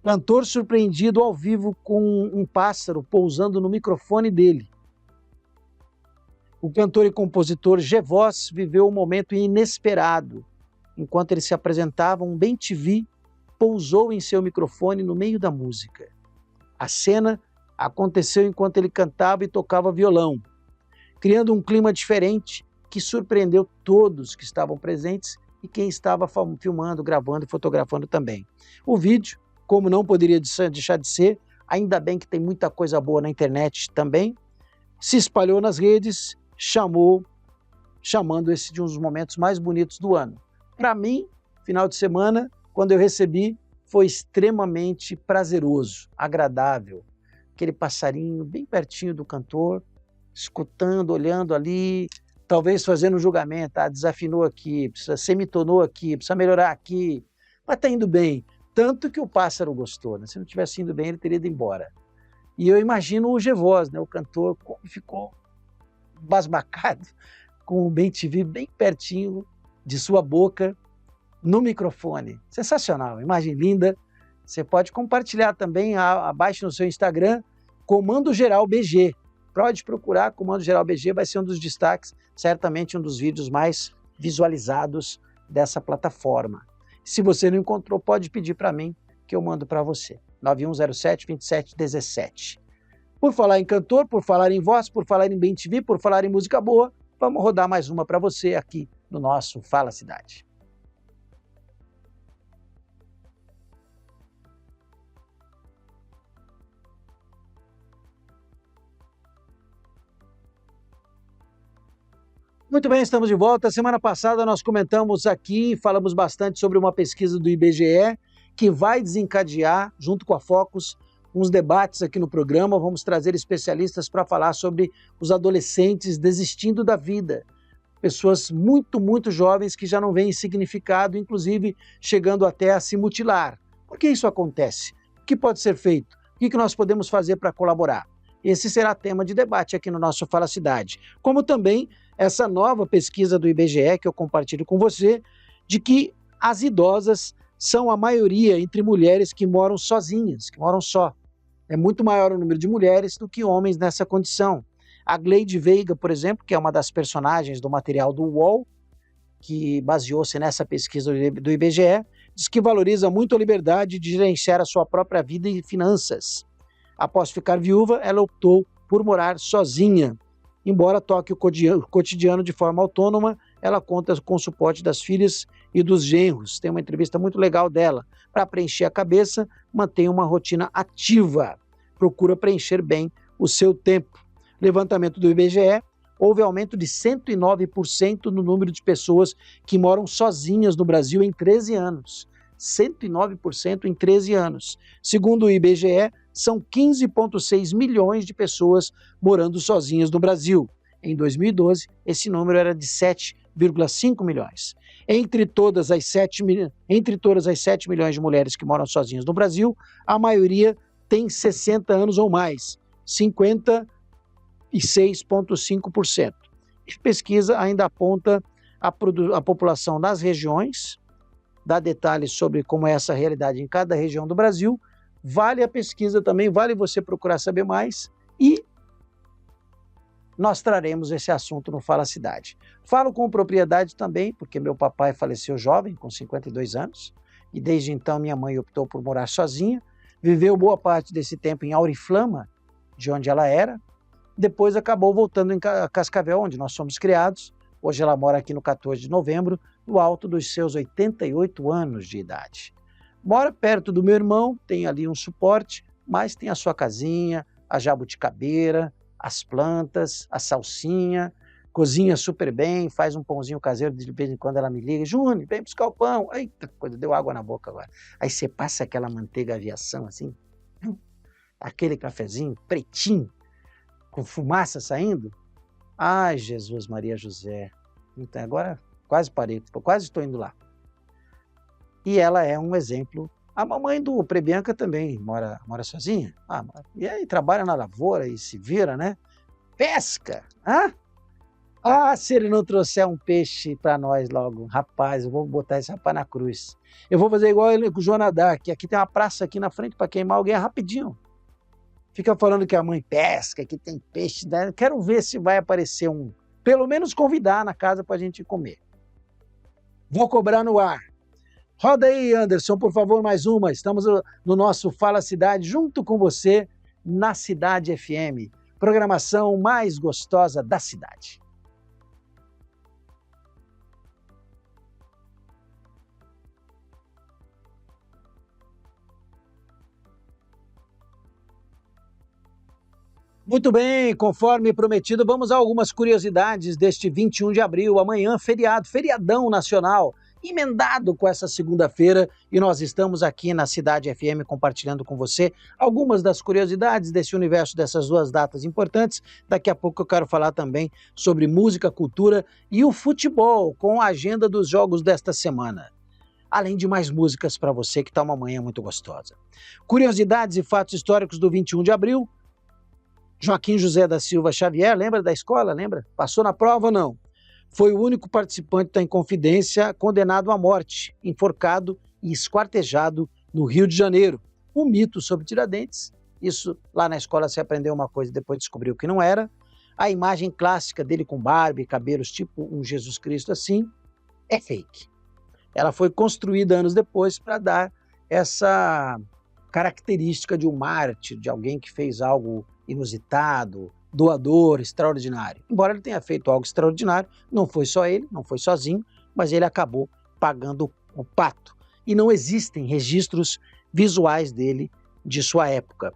Cantor surpreendido ao vivo com um pássaro pousando no microfone dele. O cantor e compositor G-Voz viveu um momento inesperado. Enquanto ele se apresentava, um bem-te-vi pousou em seu microfone no meio da música. A cena aconteceu enquanto ele cantava e tocava violão, criando um clima diferente que surpreendeu todos que estavam presentes e quem estava filmando, gravando e fotografando também. O vídeo, como não poderia deixar de ser, ainda bem que tem muita coisa boa na internet também, se espalhou nas redes, chamando esse de um dos momentos mais bonitos do ano. Para mim, final de semana, quando eu recebi, foi extremamente prazeroso, agradável. aquele passarinho bem pertinho do cantor, escutando, olhando ali, talvez fazendo um julgamento, desafinou aqui, precisa semitonou aqui, precisa melhorar aqui, mas está indo bem. Tanto que o pássaro gostou, né? Se não tivesse indo bem, ele teria ido embora. E eu imagino o G-Voz, né? O cantor, como ficou basbacado, com o bem-te-vi bem pertinho de sua boca, no microfone. Sensacional, imagem linda. Você pode compartilhar também abaixo no seu Instagram, Comando Geral BG. Pode procurar Comando Geral BG, vai ser um dos destaques, certamente um dos vídeos mais visualizados dessa plataforma. Se você não encontrou, pode pedir para mim, que eu mando para você. 9107-2717. Por falar em cantor, por falar em voz, por falar em bem-te-vi, por falar em música boa, vamos rodar mais uma para você aqui no nosso Fala Cidade. Muito bem, estamos de volta. Semana passada nós comentamos aqui, falamos bastante sobre uma pesquisa do IBGE que vai desencadear, junto com a Focus, uns debates aqui no programa. Vamos trazer especialistas para falar sobre os adolescentes desistindo da vida. Pessoas muito, muito jovens que já não veem significado, inclusive chegando até a se mutilar. Por que isso acontece? O que pode ser feito? O que nós podemos fazer para colaborar? Esse será tema de debate aqui no nosso Fala Cidade. Como também essa nova pesquisa do IBGE que eu compartilho com você, de que as idosas são a maioria entre mulheres que moram sozinhas, que moram só. É muito maior o número de mulheres do que homens nessa condição. A Gleide Veiga, por exemplo, que é uma das personagens do material do UOL, que baseou-se nessa pesquisa do IBGE, diz que valoriza muito a liberdade de gerenciar a sua própria vida e finanças. Após ficar viúva, ela optou por morar sozinha. Embora toque o cotidiano de forma autônoma, ela conta com o suporte das filhas e dos genros. Tem uma entrevista muito legal dela. Para preencher a cabeça, mantém uma rotina ativa. Procura preencher bem o seu tempo. Levantamento do IBGE, houve aumento de 109% no número de pessoas que moram sozinhas no Brasil em 13 anos. 109% em 13 anos. Segundo o IBGE, são 15,6 milhões de pessoas morando sozinhas no Brasil. Em 2012, esse número era de 7,5 milhões. Entre todas as 7 milhões de mulheres que moram sozinhas no Brasil, a maioria tem 60 anos ou mais, 56,5%. A pesquisa ainda aponta a população das regiões, dá detalhes sobre como é essa realidade em cada região do Brasil. Vale a pesquisa também, vale você procurar saber mais e nós traremos esse assunto no Fala Cidade. Falo com propriedade também, porque meu papai faleceu jovem, com 52 anos, e desde então minha mãe optou por morar sozinha, viveu boa parte desse tempo em Auriflama, de onde ela era, depois acabou voltando em Cascavel, onde nós somos criados. Hoje ela mora aqui no 14 de novembro, no alto dos seus 88 anos de idade. Mora perto do meu irmão, tem ali um suporte, mas tem a sua casinha, a jabuticabeira, as plantas, a salsinha, cozinha super bem, faz um pãozinho caseiro, de vez em quando ela me liga, Júnior, vem buscar o pão. Eita, coisa, deu água na boca agora. Aí você passa aquela manteiga aviação assim, aquele cafezinho pretinho, com fumaça saindo. Ai, Jesus, Maria, José. Então, agora quase parei, quase estou indo lá. E ela é um exemplo. A mamãe do Prebianca também mora sozinha. E aí trabalha na lavoura e se vira, né? Pesca! Se ele não trouxer um peixe para nós logo, rapaz, eu vou botar esse rapaz na cruz. Eu vou fazer igual ele com o Jonadá, que aqui tem uma praça aqui na frente para queimar alguém rapidinho. Fica falando que a mãe pesca, que tem peixe. Né? Quero ver se vai aparecer um. Pelo menos convidar na casa para a gente comer. Vou cobrar no ar. Roda aí, Anderson, por favor, mais uma. Estamos no nosso Fala Cidade, junto com você, na Cidade FM. Programação mais gostosa da cidade. Muito bem, conforme prometido, vamos a algumas curiosidades deste 21 de abril, amanhã, feriadão nacional. emendado com essa segunda-feira e nós estamos aqui na Cidade FM compartilhando com você algumas das curiosidades desse universo dessas duas datas importantes. Daqui a pouco eu quero falar também sobre música, cultura e o futebol com a agenda dos jogos desta semana. Além de mais músicas para você que está uma manhã muito gostosa. Curiosidades e fatos históricos do 21 de abril. Joaquim José da Silva Xavier, lembra da escola? Lembra? Passou na prova ou não? Foi o único participante da Inconfidência condenado à morte, enforcado e esquartejado no Rio de Janeiro. O mito sobre Tiradentes, isso lá na escola se aprendeu uma coisa e depois descobriu que não era. A imagem clássica dele com barba e cabelos tipo um Jesus Cristo assim, é fake. Ela foi construída anos depois para dar essa característica de um mártir, de alguém que fez algo inusitado, doador, extraordinário. Embora ele tenha feito algo extraordinário, não foi só ele, não foi sozinho, mas ele acabou pagando o pato. E não existem registros visuais dele de sua época.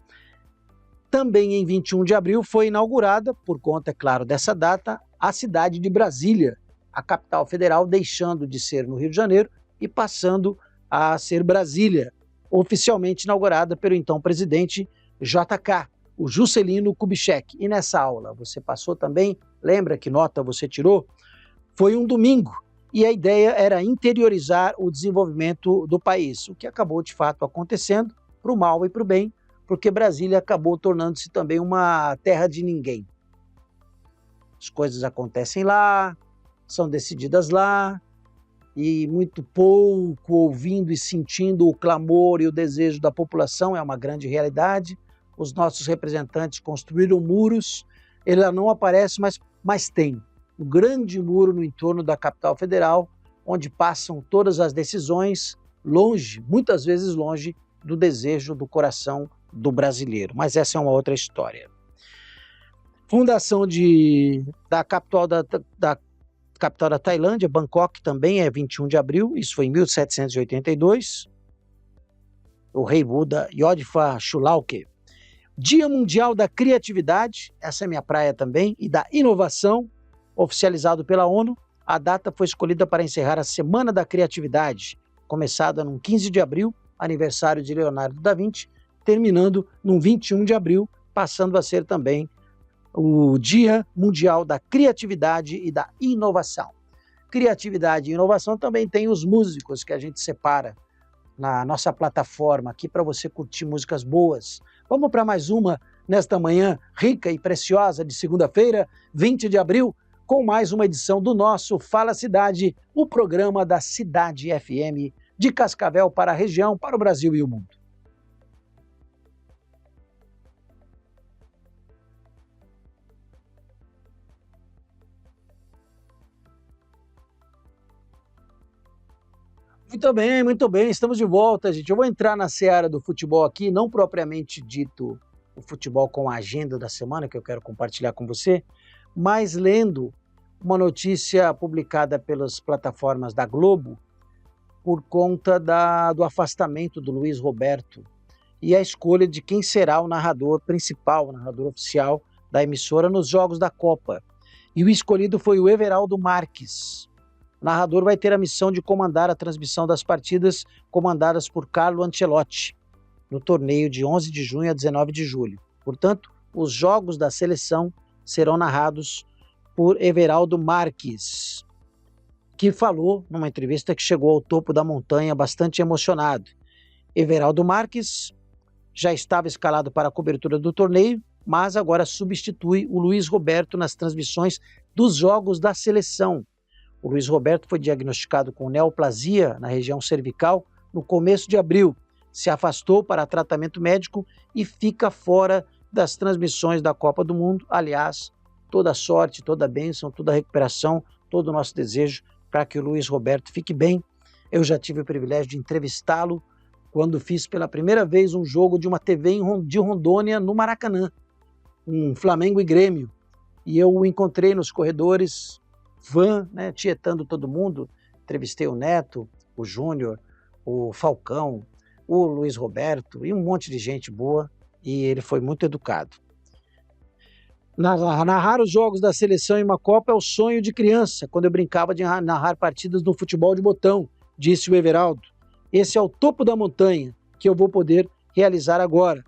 Também em 21 de abril foi inaugurada, por conta, é claro, dessa data, a cidade de Brasília, a capital federal, deixando de ser no Rio de Janeiro e passando a ser Brasília, oficialmente inaugurada pelo então presidente JK, o Juscelino Kubitschek. E nessa aula, você passou também, lembra que nota você tirou? Foi um domingo e a ideia era interiorizar o desenvolvimento do país, o que acabou de fato acontecendo, para o mal e para o bem, porque Brasília acabou tornando-se também uma terra de ninguém. As coisas acontecem lá, são decididas lá, e muito pouco ouvindo e sentindo o clamor e o desejo da população, é uma grande realidade. Os nossos representantes construíram muros, ele não aparece, mas tem um grande muro no entorno da capital federal, onde passam todas as decisões, longe, muitas vezes longe, do desejo do coração do brasileiro. Mas essa é uma outra história. Fundação da capital da Tailândia, Bangkok, também é 21 de abril, isso foi em 1782. O rei Buda Yodfa Chulauke. Dia Mundial da Criatividade, essa é minha praia também, e da Inovação, oficializado pela ONU. A data foi escolhida para encerrar a Semana da Criatividade, começada no 15 de abril, aniversário de Leonardo da Vinci, terminando no 21 de abril, passando a ser também o Dia Mundial da Criatividade e da Inovação. Criatividade e inovação também tem os músicos que a gente separa na nossa plataforma aqui para você curtir músicas boas. Vamos para mais uma nesta manhã rica e preciosa de segunda-feira, 20 de abril, com mais uma edição do nosso Fala Cidade, o programa da Cidade FM de Cascavel para a região, para o Brasil e o mundo. Muito bem, estamos de volta, gente. Eu vou entrar na seara do futebol aqui, não propriamente dito o futebol com a agenda da semana, que eu quero compartilhar com você, mas lendo uma notícia publicada pelas plataformas da Globo por conta do afastamento do Luiz Roberto e a escolha de quem será o narrador principal, o narrador oficial da emissora nos Jogos da Copa. E o escolhido foi o Everaldo Marques. O narrador vai ter a missão de comandar a transmissão das partidas comandadas por Carlo Ancelotti, no torneio de 11 de junho a 19 de julho. Portanto, os jogos da seleção serão narrados por Everaldo Marques, que falou numa entrevista que chegou ao topo da montanha bastante emocionado. Everaldo Marques já estava escalado para a cobertura do torneio, mas agora substitui o Luiz Roberto nas transmissões dos jogos da seleção. O Luiz Roberto foi diagnosticado com neoplasia na região cervical no começo de abril, se afastou para tratamento médico e fica fora das transmissões da Copa do Mundo. Aliás, toda a sorte, toda a bênção, toda a recuperação, todo o nosso desejo para que o Luiz Roberto fique bem. Eu já tive o privilégio de entrevistá-lo quando fiz pela primeira vez um jogo de uma TV de Rondônia no Maracanã, um Flamengo e Grêmio. E eu o encontrei nos corredores, fã, né, tietando todo mundo. Entrevistei o Neto, o Júnior, o Falcão, o Luiz Roberto e um monte de gente boa, e ele foi muito educado. Narrar os jogos da seleção em uma Copa é o sonho de criança, quando eu brincava de narrar partidas no futebol de botão. disse o Everaldo. Esse é o topo da montanha que eu vou poder realizar agora.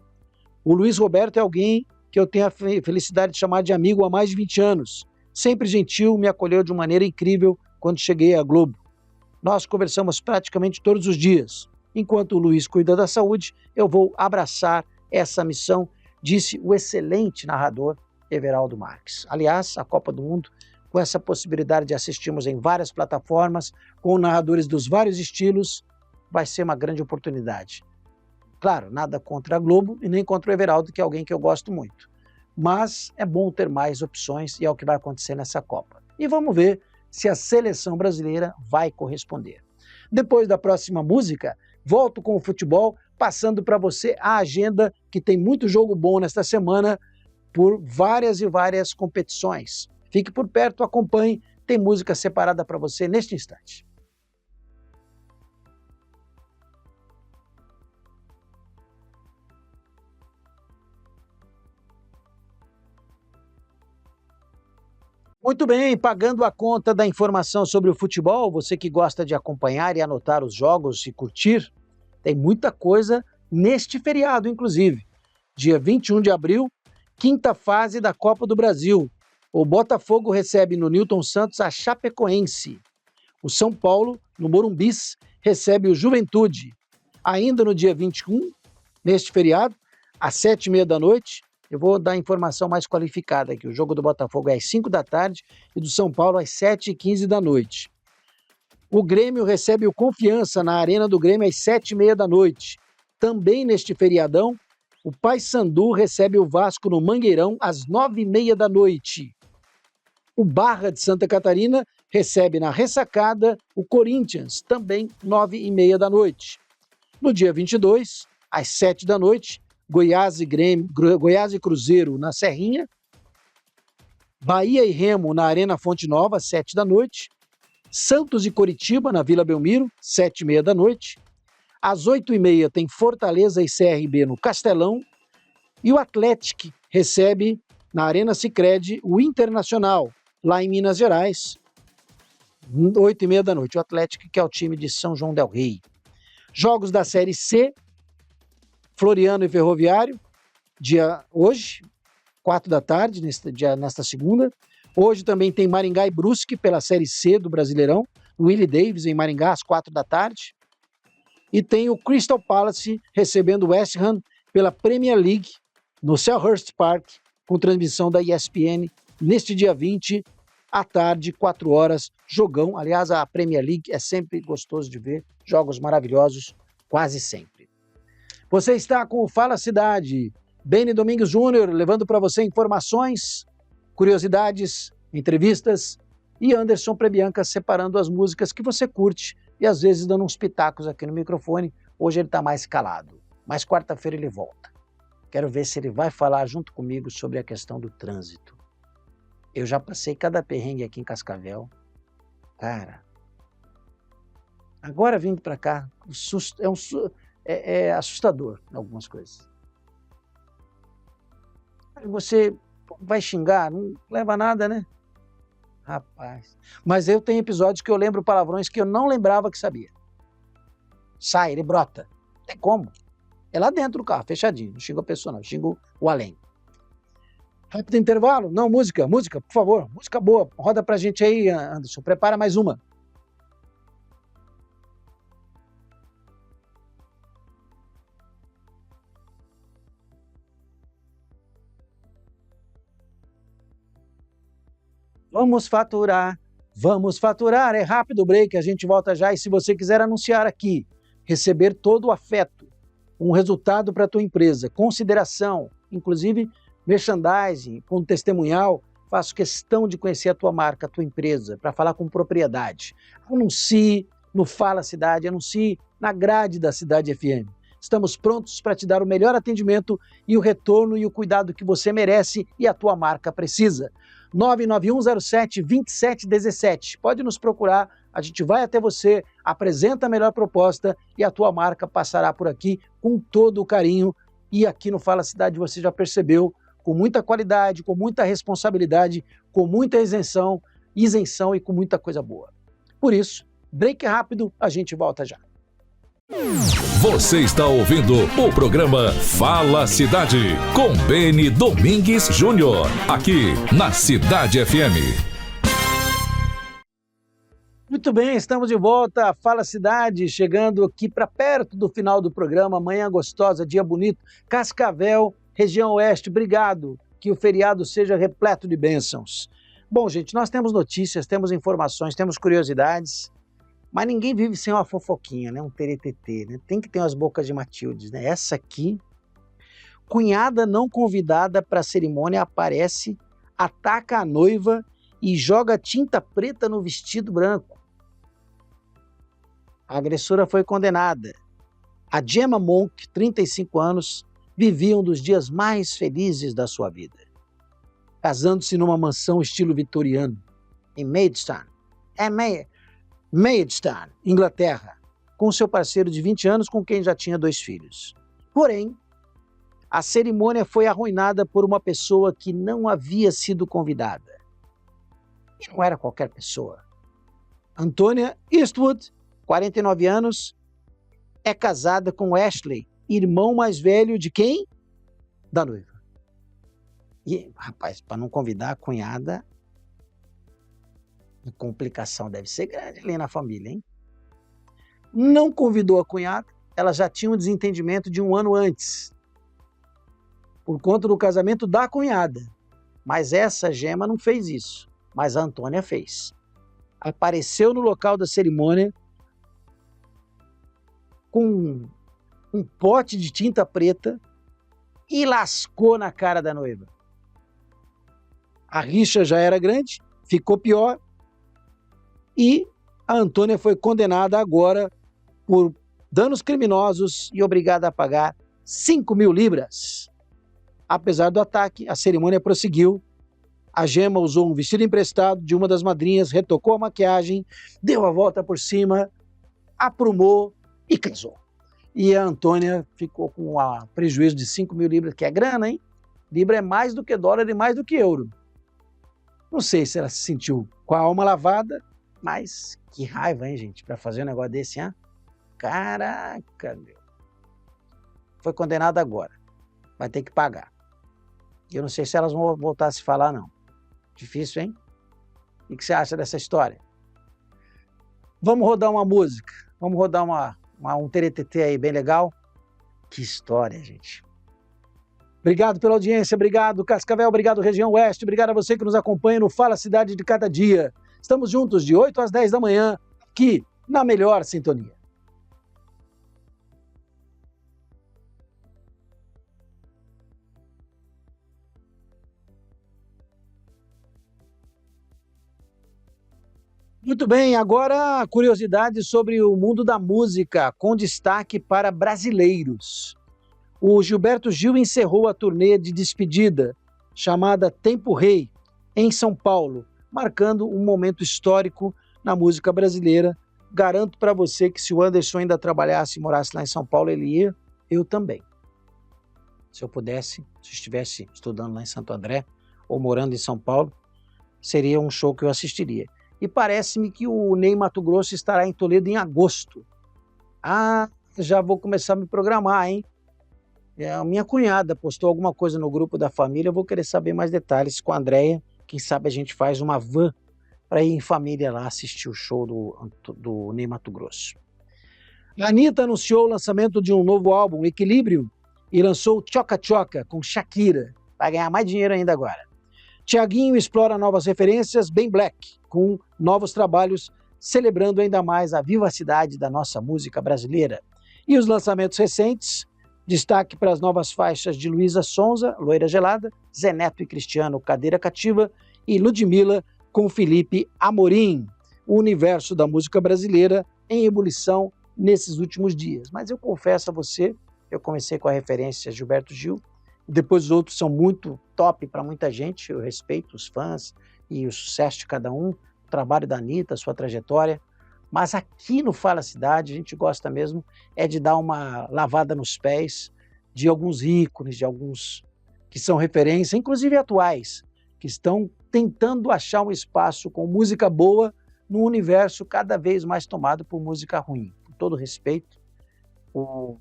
O Luiz Roberto é alguém que eu tenho a felicidade de chamar de amigo há mais de 20 anos. Sempre gentil, me acolheu de uma maneira incrível quando cheguei à Globo. Nós conversamos praticamente todos os dias. Enquanto o Luiz cuida da saúde, eu vou abraçar essa missão, disse o excelente narrador Everaldo Marques. Aliás, a Copa do Mundo, com essa possibilidade de assistirmos em várias plataformas, com narradores dos vários estilos, vai ser uma grande oportunidade. Claro, nada contra a Globo e nem contra o Everaldo, que é alguém que eu gosto muito. Mas é bom ter mais opções e é o que vai acontecer nessa Copa. E vamos ver se a seleção brasileira vai corresponder. Depois da próxima música, volto com o futebol, passando para você a agenda, que tem muito jogo bom nesta semana, por várias e várias competições. Fique por perto, acompanhe, tem música separada para você neste instante. Muito bem, pagando a conta da informação sobre o futebol, você que gosta de acompanhar e anotar os jogos e curtir, tem muita coisa neste feriado, inclusive. Dia 21 de abril, quinta fase da Copa do Brasil. O Botafogo recebe no Newton Santos a Chapecoense. O São Paulo, no Morumbis, recebe o Juventude. Ainda no dia 21, neste feriado, às 7h30 da noite, eu vou dar a informação mais qualificada aqui. O jogo do Botafogo é às 5 da tarde e do São Paulo às 7h15 da noite. O Grêmio recebe o Confiança na Arena do Grêmio às 7h30 da noite. Também neste feriadão, o Paysandu recebe o Vasco no Mangueirão às 9h30 da noite. O Barra de Santa Catarina recebe na Ressacada o Corinthians, também 9h30 da noite. No dia 22, às 7 da noite, Goiás e Cruzeiro na Serrinha, Bahia e Remo na Arena Fonte Nova, 7 da noite, Santos e Coritiba na Vila Belmiro, 7h30 da noite, às 8h30 tem Fortaleza e CRB no Castelão, e o Atlético recebe na Arena Sicredi o Internacional, lá em Minas Gerais, 8h30 da noite, o Atlético que é o time de São João del Rei. Jogos da Série C, Floriano e Ferroviário, hoje, 4 da tarde, nesta segunda. Hoje também tem Maringá e Brusque pela Série C do Brasileirão, Willie Davis em Maringá às 4 da tarde. E tem o Crystal Palace recebendo o West Ham pela Premier League no Selhurst Park, com transmissão da ESPN, neste dia 20, à tarde, 4 horas, jogão. Aliás, a Premier League é sempre gostoso de ver, jogos maravilhosos, quase sempre. Você está com o Fala Cidade, Beni Domingues Júnior, levando para você informações, curiosidades, entrevistas, e Anderson Prebianca separando as músicas que você curte e às vezes dando uns pitacos aqui no microfone. Hoje ele está mais calado, mas quarta-feira ele volta. Quero ver se ele vai falar junto comigo sobre a questão do trânsito. Eu já passei cada perrengue aqui em Cascavel. Cara, agora vindo para cá, é assustador algumas coisas. Você vai xingar, não leva a nada, né? Rapaz. Mas eu tenho episódios que eu lembro palavrões que eu não lembrava que sabia. Sai, ele brota. Tem como? É lá dentro do carro, fechadinho. Não xingo a pessoa, não. Xingo o além. Rápido intervalo? Não, música, por favor. Música boa. Roda pra gente aí, Anderson. Prepara mais uma. Vamos faturar, é rápido o break, a gente volta já. E se você quiser anunciar aqui, receber todo o afeto, um resultado para a tua empresa, consideração, inclusive merchandising, com testemunhal, faço questão de conhecer a tua marca, a tua empresa, para falar com propriedade. Anuncie no Fala Cidade, anuncie na grade da Cidade FM. Estamos prontos para te dar o melhor atendimento e o retorno e o cuidado que você merece e a tua marca precisa. 99107-2717. Pode nos procurar, a gente vai até você, apresenta a melhor proposta e a tua marca passará por aqui com todo o carinho. E aqui no Fala Cidade você já percebeu, com muita qualidade, com muita responsabilidade, com muita isenção e com muita coisa boa. Por isso, Break rápido, a gente volta já. Você está ouvindo o programa Fala Cidade, com Beni Domingues Júnior, aqui na Cidade FM. Muito bem, estamos de volta. Fala Cidade, chegando aqui para perto do final do programa. Manhã gostosa, dia bonito. Cascavel, região oeste, obrigado. Que o feriado seja repleto de bênçãos. Bom, gente, nós temos notícias, temos informações, temos curiosidades, mas ninguém vive sem uma fofoquinha, né? Um teretetê, né? Tem que ter umas bocas de Matildes, né? Essa aqui, cunhada não convidada para a cerimônia aparece, ataca a noiva e joga tinta preta no vestido branco. A agressora foi condenada. A Gemma Monk, 35 anos, vivia um dos dias mais felizes da sua vida, casando-se numa mansão estilo vitoriano, em Maidstone, Maidstone, Inglaterra, com seu parceiro de 20 anos, com quem já tinha 2 filhos. Porém, a cerimônia foi arruinada por uma pessoa que não havia sido convidada. E não era qualquer pessoa. Antonia Eastwood, 49 anos, é casada com Ashley, irmão mais velho de quem? Da noiva. E, rapaz, para não convidar a cunhada, a complicação deve ser grande ali na família, hein? Não convidou a cunhada, ela já tinha um desentendimento de 1 ano antes, por conta do casamento da cunhada. Mas essa Gemma não fez isso, mas a Antônia fez. Apareceu no local da cerimônia com um pote de tinta preta e lascou na cara da noiva. A rixa já era grande, ficou pior, e a Antônia foi condenada agora por danos criminosos e obrigada a pagar 5.000 libras. Apesar do ataque, a cerimônia prosseguiu. A Gemma usou um vestido emprestado de uma das madrinhas, retocou a maquiagem, deu a volta por cima, aprumou e casou. E a Antônia ficou com um prejuízo de 5.000 libras, que é grana, hein? Libra é mais do que dólar e mais do que euro. Não sei se ela se sentiu com a alma lavada, mas que raiva, hein, gente, para fazer um negócio desse, hein? Caraca, meu. Foi condenada agora. Vai ter que pagar. Eu não sei se elas vão voltar a se falar, não. Difícil, hein? O que você acha dessa história? Vamos rodar uma música. Vamos rodar um teretetê aí bem legal. Que história, gente. Obrigado pela audiência, obrigado Cascavel, obrigado Região Oeste, obrigado a você que nos acompanha no Fala Cidade de Cada Dia. Estamos juntos de 8 às 10 da manhã, aqui na melhor sintonia. Muito bem, agora curiosidade sobre o mundo da música, com destaque para brasileiros. O Gilberto Gil encerrou a turnê de despedida, chamada Tempo Rei, em São Paulo, marcando um momento histórico na música brasileira. Garanto para você que se o Anderson ainda trabalhasse e morasse lá em São Paulo, ele ia, eu também. Se eu pudesse, se estivesse estudando lá em Santo André ou morando em São Paulo, seria um show que eu assistiria. E parece-me que o Ney Matogrosso estará em Toledo em agosto. Ah, já vou começar a me programar, hein? A minha cunhada postou alguma coisa no grupo da família, eu vou querer saber mais detalhes com a Andréia. Quem sabe a gente faz uma van para ir em família lá assistir o show do Ney Matogrosso. A Anitta anunciou o lançamento de um novo álbum, Equilíbrio, e lançou Choca Choca com Shakira, para ganhar mais dinheiro ainda agora. Thiaguinho explora novas referências, bem black, com novos trabalhos, celebrando ainda mais a vivacidade da nossa música brasileira. E os lançamentos recentes, destaque para as novas faixas de Luísa Sonza, Loira Gelada, Zé Neto e Cristiano, Cadeira Cativa, e Ludmilla com Felipe Amorim. O universo da música brasileira em ebulição nesses últimos dias. Mas eu confesso a você, eu comecei com a referência Gilberto Gil, depois os outros são muito top para muita gente, eu respeito os fãs e o sucesso de cada um, o trabalho da Anitta, a sua trajetória, mas aqui no Fala Cidade a gente gosta mesmo é de dar uma lavada nos pés de alguns ícones, de alguns que são referência, inclusive atuais, que estão tentando achar um espaço com música boa num universo cada vez mais tomado por música ruim. Com todo respeito, o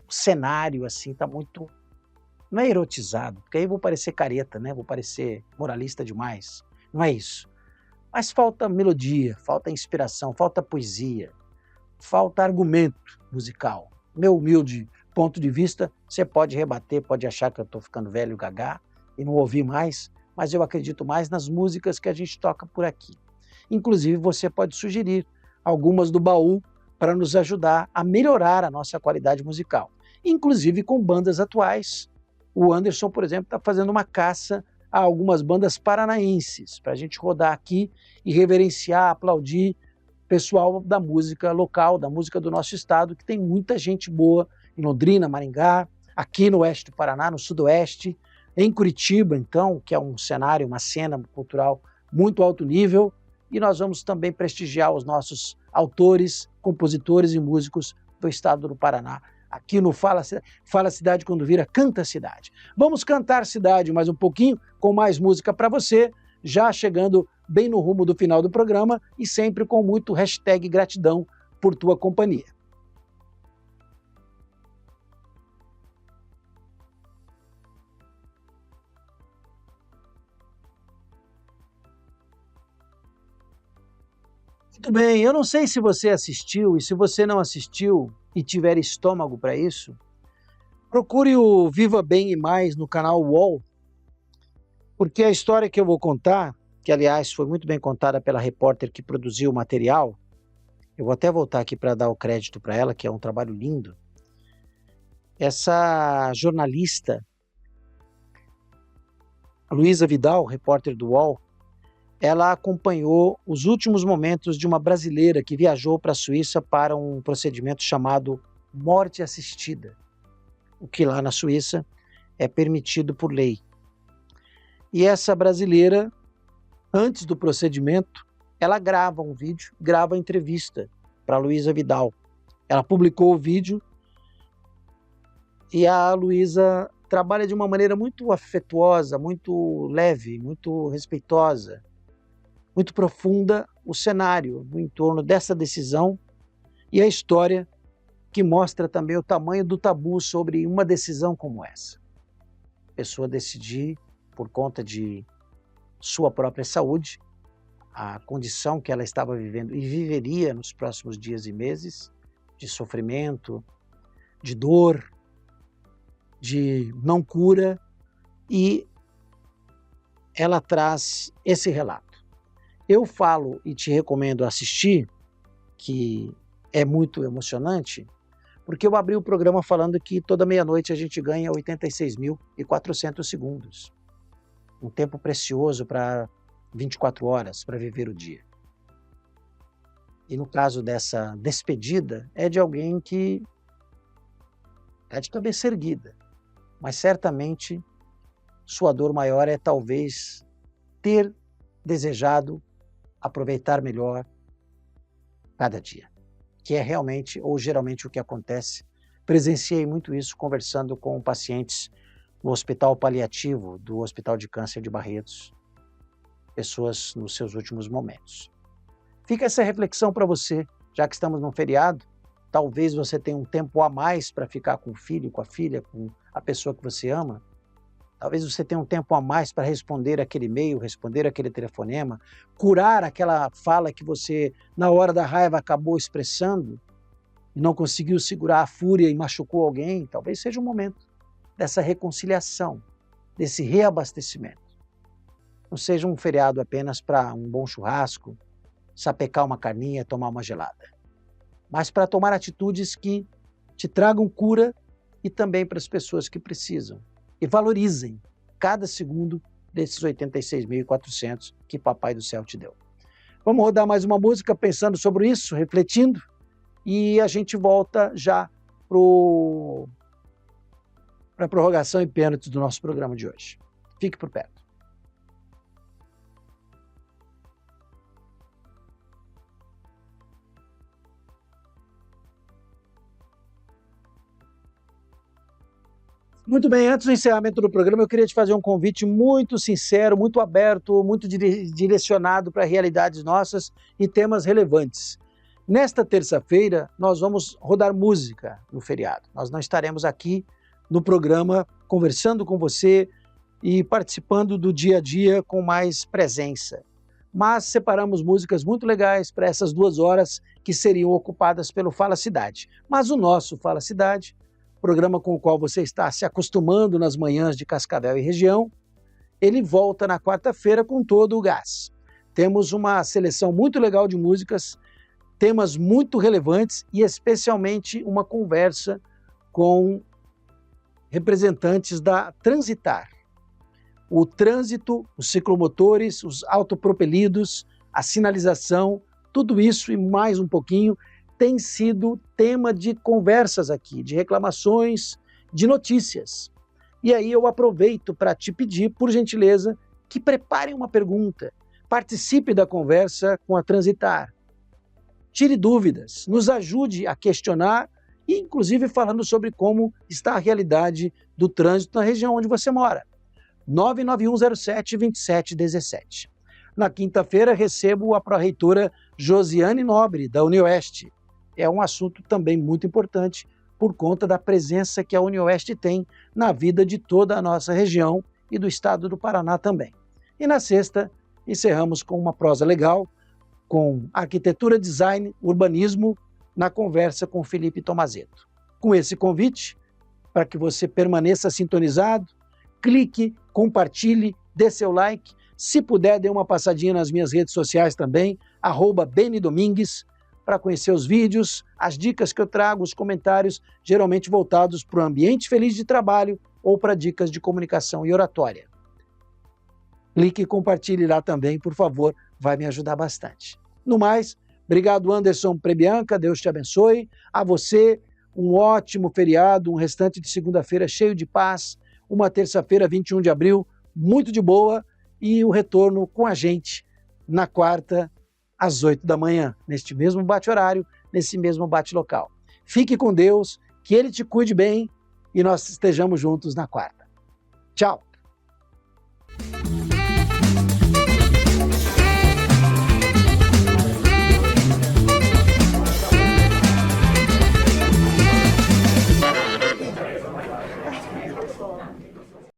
cenário assim está muito, não é erotizado, porque aí eu vou parecer careta, né? Vou parecer moralista demais. Não é isso. Mas falta melodia, falta inspiração, falta poesia, falta argumento musical. Meu humilde ponto de vista, você pode rebater, pode achar que eu estou ficando velho gagá e não ouvir mais, mas eu acredito mais nas músicas que a gente toca por aqui. Inclusive, você pode sugerir algumas do baú para nos ajudar a melhorar a nossa qualidade musical, inclusive com bandas atuais. O Anderson, por exemplo, está fazendo uma caça a algumas bandas paranaenses para a gente rodar aqui e reverenciar, aplaudir o pessoal da música local, da música do nosso estado, que tem muita gente boa em Londrina, Maringá, aqui no oeste do Paraná, no sudoeste, em Curitiba, então, que é um cenário, uma cena cultural muito alto nível, e nós vamos também prestigiar os nossos autores, compositores e músicos do estado do Paraná, aqui no Fala Cidade quando vira Canta Cidade. Vamos cantar cidade mais um pouquinho, com mais música para você, já chegando bem no rumo do final do programa e sempre com muito hashtag gratidão por tua companhia. Muito bem, eu não sei se você assistiu, e se você não assistiu e tiver estômago para isso, procure o Viva Bem e Mais no canal UOL, porque a história que eu vou contar, que aliás foi muito bem contada pela repórter que produziu o material, eu vou até voltar aqui para dar o crédito para ela, que é um trabalho lindo. Essa jornalista, Luísa Vidal, repórter do UOL, ela acompanhou os últimos momentos de uma brasileira que viajou para a Suíça para um procedimento chamado morte assistida, o que lá na Suíça é permitido por lei. E essa brasileira, antes do procedimento, ela grava um vídeo, grava a entrevista para a Luísa Vidal. Ela publicou o vídeo e a Luísa trabalha de uma maneira muito afetuosa, muito leve, muito respeitosa, muito profunda o cenário no entorno dessa decisão e a história que mostra também o tamanho do tabu sobre uma decisão como essa. A pessoa decidir por conta de sua própria saúde, a condição que ela estava vivendo e viveria nos próximos dias e meses, de sofrimento, de dor, de não cura, e ela traz esse relato. Eu falo e te recomendo assistir, que é muito emocionante, porque eu abri o programa falando que toda meia-noite a gente ganha 86.400 segundos. Um tempo precioso para 24 horas, para viver o dia. E no caso dessa despedida, é de alguém que está de cabeça erguida, mas certamente sua dor maior é talvez ter desejado aproveitar melhor cada dia, que é realmente ou geralmente o que acontece. Presenciei muito isso conversando com pacientes no Hospital Paliativo do Hospital de Câncer de Barretos, pessoas nos seus últimos momentos. Fica essa reflexão para você, já que estamos num feriado, talvez você tenha um tempo a mais para ficar com o filho, com a filha, com a pessoa que você ama. Talvez você tenha um tempo a mais para responder aquele e-mail, responder aquele telefonema, curar aquela fala que você, na hora da raiva, acabou expressando e não conseguiu segurar a fúria e machucou alguém. Talvez seja o momento dessa reconciliação, desse reabastecimento. Não seja um feriado apenas para um bom churrasco, sapecar uma carninha, tomar uma gelada, mas para tomar atitudes que te tragam cura e também para as pessoas que precisam. E valorizem cada segundo desses 86.400 que Papai do Céu te deu. Vamos rodar mais uma música pensando sobre isso, refletindo, e a gente volta já para a prorrogação e pênaltis do nosso programa de hoje. Fique por perto. Muito bem, antes do encerramento do programa, eu queria te fazer um convite muito sincero, muito aberto, muito direcionado para realidades nossas e temas relevantes. Nesta terça-feira, nós vamos rodar música no feriado. Nós não estaremos aqui no programa conversando com você e participando do dia a dia com mais presença. Mas separamos músicas muito legais para essas 2 horas que seriam ocupadas pelo Fala Cidade. Mas o nosso Fala Cidade, programa com o qual você está se acostumando nas manhãs de Cascavel e região, ele volta na quarta-feira com todo o gás. Temos uma seleção muito legal de músicas, temas muito relevantes e especialmente uma conversa com representantes da Transitar. O trânsito, os ciclomotores, os autopropelidos, a sinalização, tudo isso e mais um pouquinho tem sido tema de conversas aqui, de reclamações, de notícias. E aí eu aproveito para te pedir, por gentileza, que preparem uma pergunta, participe da conversa com a Transitar. Tire dúvidas, nos ajude a questionar e inclusive falando sobre como está a realidade do trânsito na região onde você mora. 99107-2717. Na quinta-feira recebo a pró-reitora Josiane Nobre, da UniOeste. É um assunto também muito importante por conta da presença que a UniOeste tem na vida de toda a nossa região e do estado do Paraná também. E na sexta, encerramos com uma prosa legal, com arquitetura, design, urbanismo, na conversa com Felipe Tomazetto. Com esse convite, para que você permaneça sintonizado, clique, compartilhe, dê seu like. Se puder, dê uma passadinha nas minhas redes sociais também, @benidomingues, para conhecer os vídeos, as dicas que eu trago, os comentários, geralmente voltados para o ambiente feliz de trabalho ou para dicas de comunicação e oratória. Clique e compartilhe lá também, por favor, vai me ajudar bastante. No mais, obrigado Anderson Prebianca, Deus te abençoe. A você, um ótimo feriado, um restante de segunda-feira cheio de paz, uma terça-feira, 21 de abril, muito de boa, e o retorno com a gente na quarta, às 8 da manhã, neste mesmo bate-horário, nesse mesmo bate-local. Fique com Deus, que Ele te cuide bem e nós estejamos juntos na quarta. Tchau!